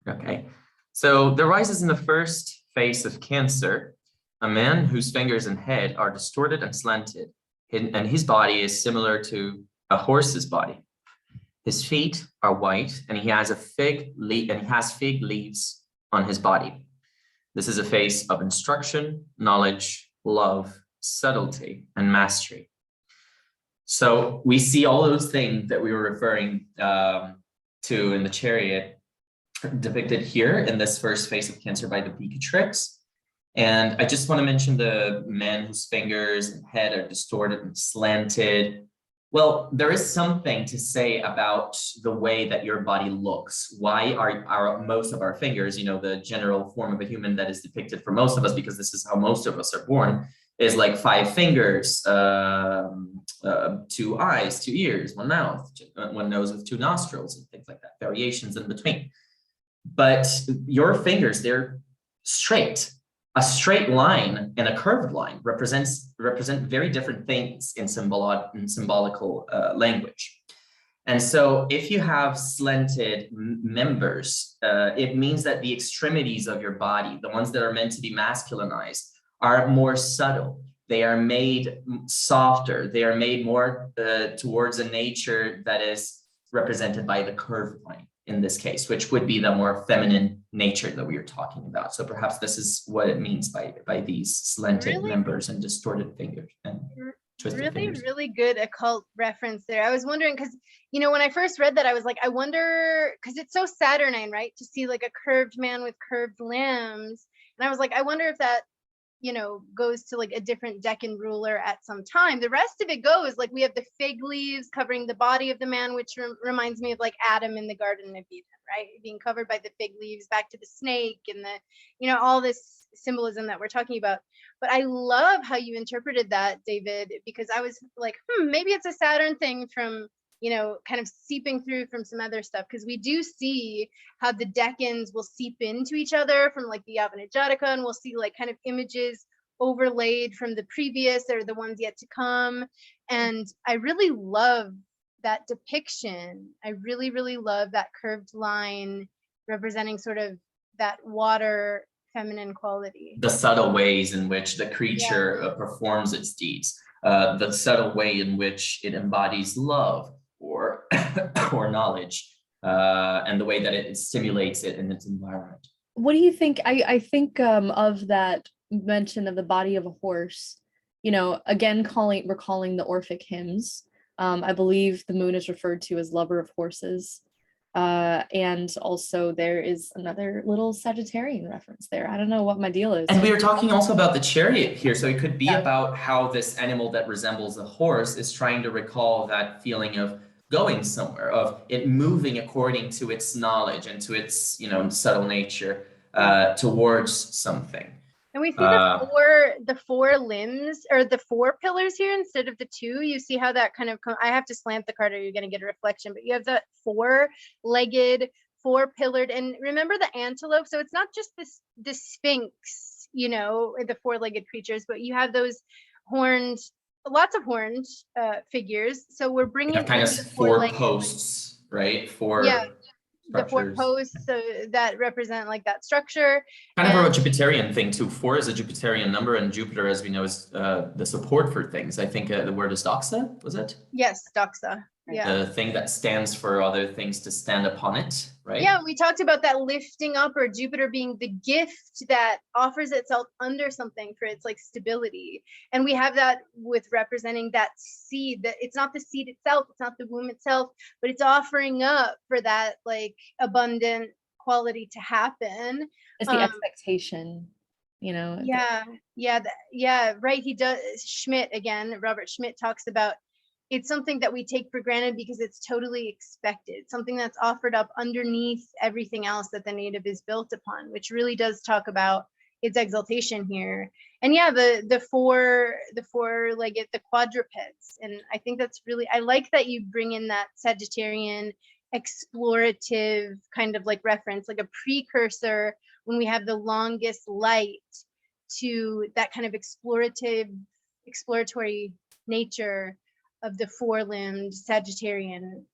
Okay. So there rises in the first phase of Cancer a man whose fingers and head are distorted and slanted, and his body is similar to a horse's body. His feet are white, and he has fig leaves on his body. This is a face of instruction, knowledge, love, subtlety, and mastery. So we see all those things that we were referring to in the chariot depicted here in this first phase of Cancer by the Picatrix. And I just want to mention the men whose fingers and head are distorted and slanted. Well, there is something to say about the way that your body looks. Why are most of our fingers, the general form of a human that is depicted for most of us, because this is how most of us are born, is like 5 fingers, 2 eyes, 2 ears, 1 mouth, 1 nose with 2 nostrils, and things like that, variations in between. But your fingers, they're straight. A straight line and a curved line represent very different things in symbolical language. And so if you have slanted members, it means that the extremities of your body, the ones that are meant to be masculinized, are more subtle. They are made softer. They are made more towards a nature that is represented by the curved line in this case, which would be the more feminine nature that we are talking about. So perhaps this is what it means by these slanted members and distorted fingers and twisted fingers. Really good occult reference there. I was wondering, because when I first read that, I was like, I wonder, because it's so Saturnine, right, to see like a curved man with curved limbs, and I was like, I wonder if that goes to like a different Decan ruler at some time. The rest of it goes like, we have the fig leaves covering the body of the man, which reminds me of like Adam in the Garden of Eden, right? Being covered by the fig leaves, back to the snake and the, all this symbolism that we're talking about. But I love how you interpreted that, David, because I was like, maybe it's a Saturn thing from, kind of seeping through from some other stuff, because we do see how the Decans will seep into each other from like the Abinajataka, and we'll see like kind of images overlaid from the previous or the ones yet to come. And I really love that depiction. I really, really love that curved line representing sort of that water feminine quality. The subtle ways in which the creature performs its deeds, the subtle way in which it embodies love or knowledge, and the way that it stimulates it in its environment. What do you think? I think of that mention of the body of a horse, again recalling the Orphic hymns. I believe the moon is referred to as lover of horses. And also there is another little Sagittarian reference there. I don't know what my deal is. And we are talking also about the chariot here. So it could be about how this animal that resembles a horse is trying to recall that feeling of going somewhere, of it moving according to its knowledge and to its, subtle nature towards something. And we see the four limbs, or the 4 pillars here instead of the 2. You see how that kind of I have to slant the card or you're going to get a reflection, but you have that 4-legged, 4-pillared, and remember the antelope. So it's not just the Sphinx, the 4-legged creatures, but you have those horned, lots of horned figures. So we're bringing kind of 4 posts, right? 4 the 4 posts, so that represent like that structure. Kind of a Jupiterian thing too. 4 is a Jupiterian number, and Jupiter, as we know, is the support for things. I think the word is doxa, was it? Yes, doxa. Yeah. The thing that stands for other things to stand upon it, right? Yeah, we talked about that lifting up, or Jupiter being the gift that offers itself under something for its like stability. And we have that with representing that seed, that it's not the seed itself, it's not the womb itself, but it's offering up for that like abundant quality to happen. It's the expectation, Yeah, right. He does. Robert Schmidt talks about, it's something that we take for granted because it's totally expected, something that's offered up underneath everything else that the native is built upon, which really does talk about its exaltation here. And the 4-legged, the quadrupeds. And I think that's really, I like that you bring in that Sagittarian explorative kind of like reference, like a precursor when we have the longest light to that kind of exploratory nature of the four-limbed Sagittarian,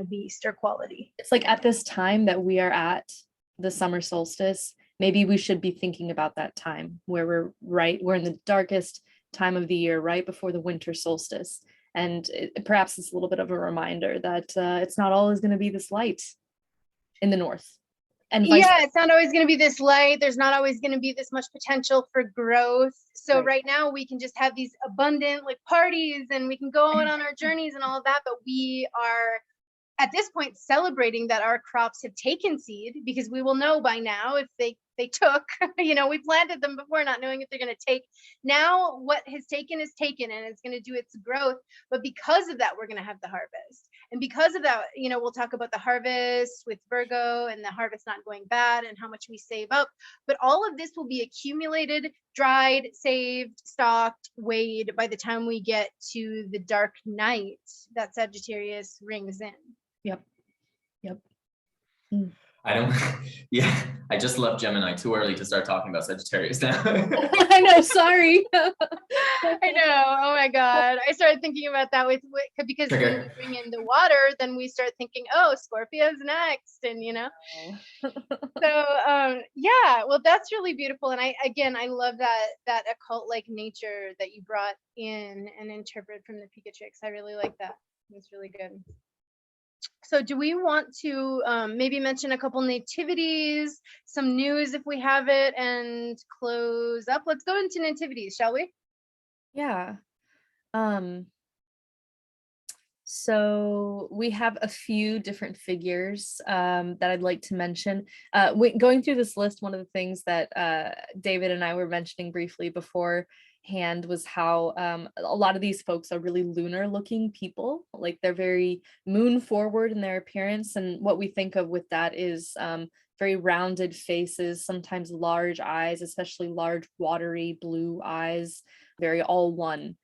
beast or quality. It's like at this time that we are at the summer solstice, maybe we should be thinking about that time where we're in the darkest time of the year, right before the winter solstice. And perhaps it's a little bit of a reminder that it's not always going to be this light in the north. And it's not always going to be this light. There's not always going to be this much potential for growth. So right now we can just have these abundant parties, and we can go on our journeys and all of that. But we are at this point celebrating that our crops have taken seed, because we will know by now if they took, we planted them before not knowing if they're going to take. Now what has taken is taken, and it's going to do its growth. But because of that, we're going to have the harvest. And because of that, we'll talk about the harvest with Virgo and the harvest not going bad and how much we save up. But all of this will be accumulated, dried, saved, stocked, weighed by the time we get to the dark night that Sagittarius rings in. Yep. I just left Gemini. Too early to start talking about Sagittarius now. I know, sorry. I know. Oh my God. I started thinking about that because when we bring in the water, then we start thinking, oh, Scorpio's next. And, well, that's really beautiful. And I love that occult-like nature that you brought in and interpret from the Picatrix. I really like that. It's really good. So do we want to maybe mention a couple nativities, some news if we have it, and close up? Let's go into nativities, shall we? Yeah. So we have a few different figures that I'd like to mention. Going through this list, one of the things that David and I were mentioning briefly beforehand was how a lot of these folks are really lunar looking people. Like, they're very moon forward in their appearance, and what we think of with that is very rounded faces, sometimes large eyes, especially large watery blue eyes, very all one.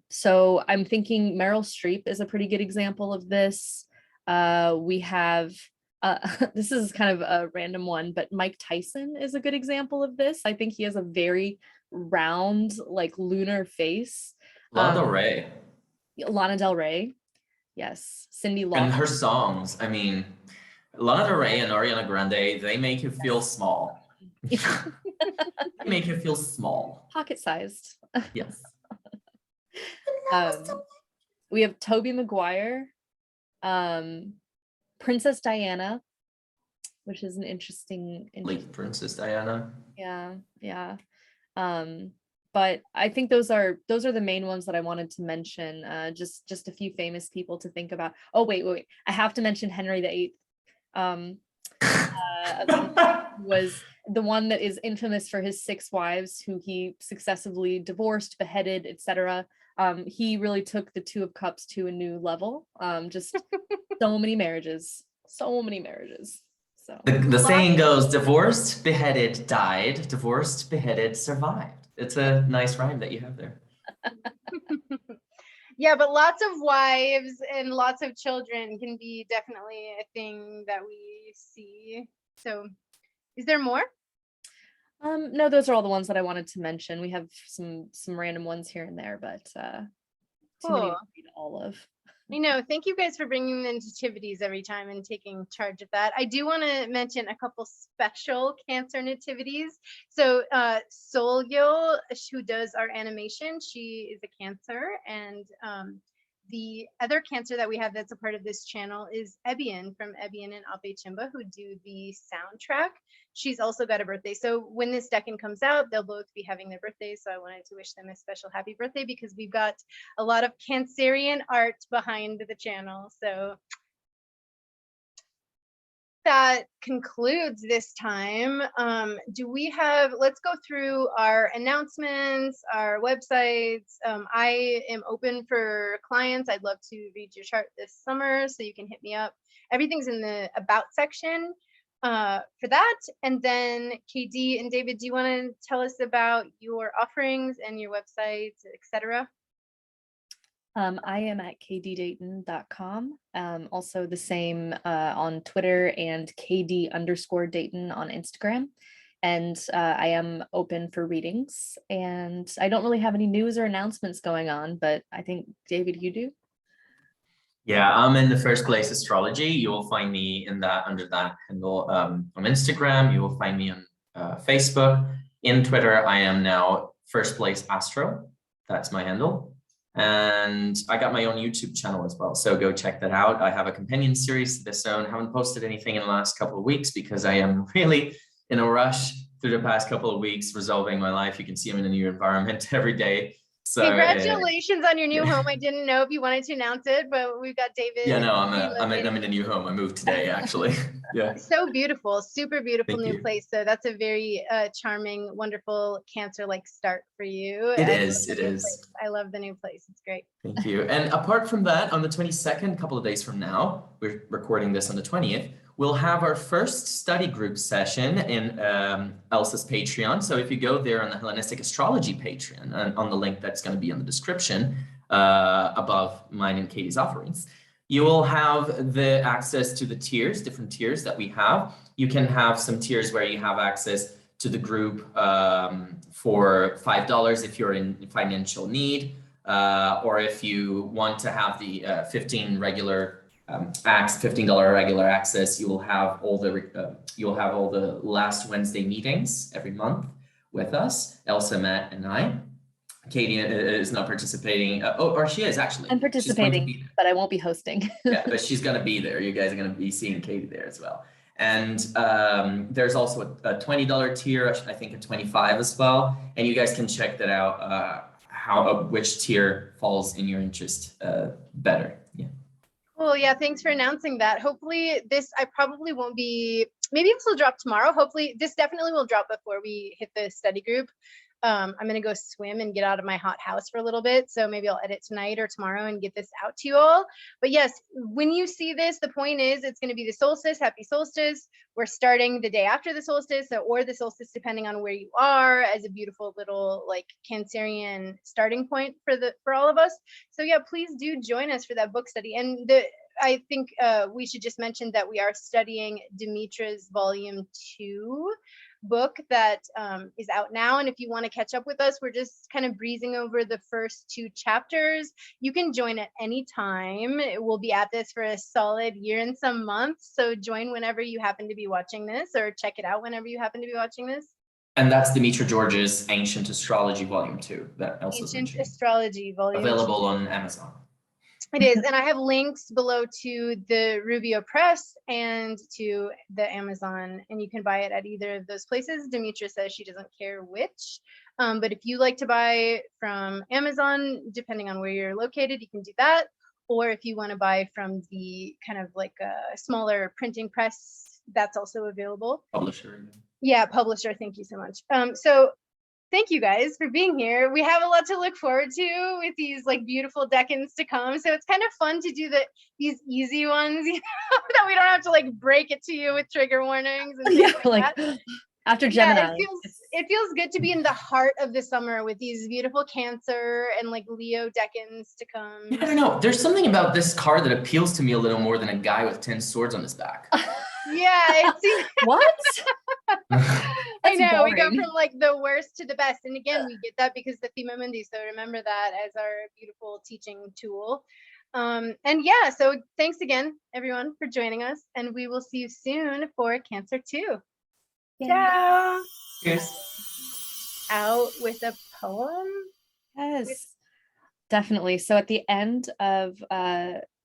So I'm thinking Meryl Streep is a pretty good example of this. We have this is kind of a random one, but Mike Tyson is a good example of this. I think he has a very round, lunar face. Lana Del Rey. Yes. Cyndi Lauper. And her songs, Lana Del Rey and Ariana Grande, they make you feel small. They make you feel small. Pocket-sized. Yes. We have Tobey Maguire, Princess Diana, which is an interesting Like Princess Diana. Yeah. But I think those are the main ones that I wanted to mention. Just a few famous people to think about. Oh, wait. I have to mention Henry VIII. Was the one that is infamous for his 6 wives, who he successively divorced, beheaded, etc. He really took the 2 of Cups to a new level. Just so many marriages. So the saying goes, divorced, beheaded, died, divorced, beheaded, survived. It's a nice rhyme that you have there. Yeah, but lots of wives and lots of children can be definitely a thing that we see. So is there more? No, those are all the ones that I wanted to mention. We have some random ones here and there, but too many to read all of. I know. Thank you guys for bringing the nativities every time and taking charge of that. I do want to mention a couple special Cancer nativities. So Solyo, who does our animation, she is a Cancer, and the other Cancer that we have that's a part of this channel is Ebyan from Ebyan and Ape Chimba, who do the soundtrack. She's also got a birthday. So when this Decan comes out, they'll both be having their birthdays. So I wanted to wish them a special happy birthday, because we've got a lot of Cancerian art behind the channel. So that concludes this time. Let's go through our announcements, our websites. I am open for clients. I'd love to read your chart this summer, so you can hit me up. Everything's in the about section for that. And then KD and David, do you want to tell us about your offerings and your websites, etc.? I am at kddayton.com. Also the same on Twitter and kd_Dayton on Instagram. And I am open for readings. And I don't really have any news or announcements going on, but I think, David, you do? Yeah, I'm in the First Place Astrology. You will find me in that under that handle on Instagram. You will find me on Facebook. In Twitter, I am now First Place Astro. That's my handle. And I got my own YouTube channel as well. So go check that out. I have a companion series to this own. Haven't posted anything in the last couple of weeks because I am really in a rush through the past couple of weeks resolving my life. You can see I'm in a new environment every day. So congratulations on your new home. I didn't know if you wanted to announce it, but we've got David. Yeah, no, I'm in a new home. I moved today, actually. Yeah. So beautiful, super beautiful. Thank new you. place. So that's a very charming, wonderful Cancer-like start for you. It I is. love It is. place. I love the new place. It's great. Thank you. And apart from that, on the 22nd, a couple of days from now, we're recording this on the 20th, we'll have our first study group session in Elsa's Patreon. So if you go there on the Hellenistic Astrology Patreon, and on the link that's going to be in the description above mine and Katie's offerings, you will have the access to the tiers, different tiers that we have. You can have some tiers where you have access to the group for $5 if you're in financial need, or if you want to have the $15 regular access, you will have all the last Wednesday meetings every month with us, Elsa, Matt, and I. Katie is not participating. Or she is actually. I'm participating, but I won't be hosting. Yeah, but she's going to be there. You guys are going to be seeing Katie there as well. And there's also a $20 tier, I think a $25 as well. And you guys can check that out, which tier falls in your interest better. Yeah. Cool. Yeah. Thanks for announcing that. Hopefully I probably won't be, maybe this will drop tomorrow. Hopefully this definitely will drop before we hit the study group. I'm going to go swim and get out of my hot house for a little bit. So maybe I'll edit tonight or tomorrow and get this out to you all. But yes, when you see this, the point is it's going to be the solstice. Happy solstice. We're starting the day after the solstice or the solstice, depending on where you are, as a beautiful little like Cancerian starting point for all of us. So yeah, please do join us for that book study. And I think we should just mention that we are studying Demetra's volume 2 book that is out now. And if you want to catch up with us, we're just kind of breezing over the first 2 chapters. You can join at any time. We'll be at this for a solid year and some months. So join whenever you happen to be watching this, or check it out whenever you happen to be watching this. And that's Demetra George's Ancient Astrology Volume 2 that Elsa's Ancient Astrology Volume 2. Available on Amazon. It is, and I have links below to the Rubio Press and to the Amazon, and you can buy it at either of those places. Demetra says she doesn't care which, but if you like to buy from Amazon, depending on where you're located, you can do that. Or if you want to buy from the kind of like a smaller printing press, that's also available. Publisher. Yeah, publisher. Thank you so much. So thank you guys for being here. We have a lot to look forward to with these like beautiful decans to come. So it's kind of fun to do these easy ones, you know, that we don't have to like break it to you with trigger warnings and things like that. After Gemini. Yeah, it feels good to be in the heart of the summer with these beautiful Cancer and like Leo decans to come. I don't know. There's something about this card that appeals to me a little more than a guy with 10 swords on his back. Yeah, it seems what? I know, boring. We go from like the worst to the best. And again, we get that because the Thema Mundi. So remember that as our beautiful teaching tool. And yeah, so thanks again, everyone, for joining us. And we will see you soon for Cancer 2. Ciao. Cheers. Out with a poem? Yes. Definitely. So at the end of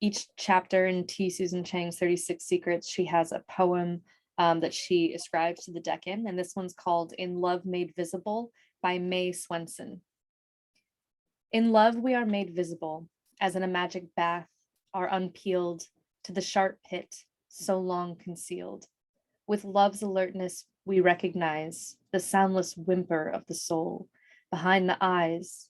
each chapter in T. Susan Chang's 36 Secrets, she has a poem that she ascribes to the Decan, and this one's called In Love Made Visible by May Swenson. In love we are made visible, as in a magic bath, are unpeeled to the sharp pit so long concealed. With love's alertness we recognize the soundless whimper of the soul behind the eyes.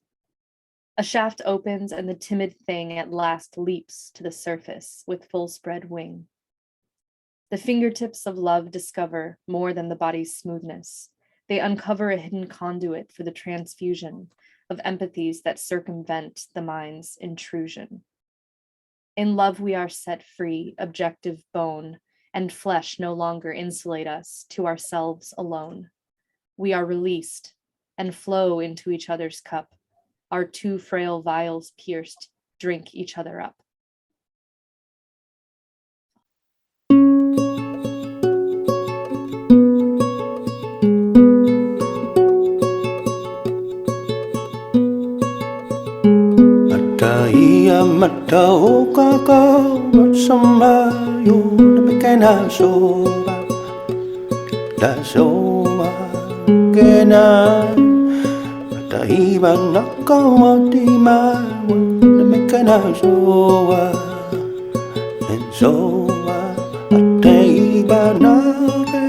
A shaft opens and the timid thing at last leaps to the surface with full spread wing. The fingertips of love discover more than the body's smoothness. They uncover a hidden conduit for the transfusion of empathies that circumvent the mind's intrusion. In love we are set free, objective bone, and flesh no longer insulate us to ourselves alone. We are released and flow into each other's cup. Our two frail vials pierced drink each other up. Mataya matao kako bersama yo demikian soba da soba kena matai banako di ma demikian soba and soba atai banake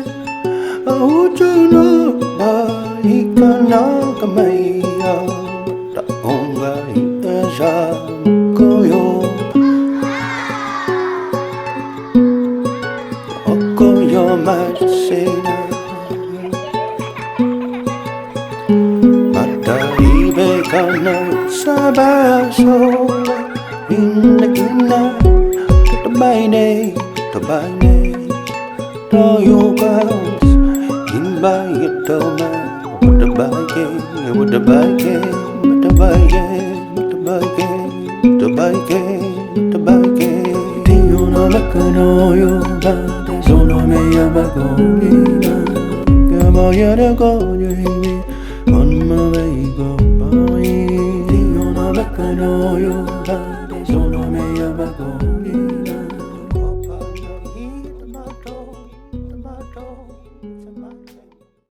ujuna ba ikana kamaya da onga Koyo Okoyo Masena Mataibe Kana Sabaso Inakina Tabaine Toyo Girls Inbayatoma What the Dio no lakano yo ba sono me yabagorina Gamoya de goyo himi on my way go by Dio no lakano yo ba sono me yabagorina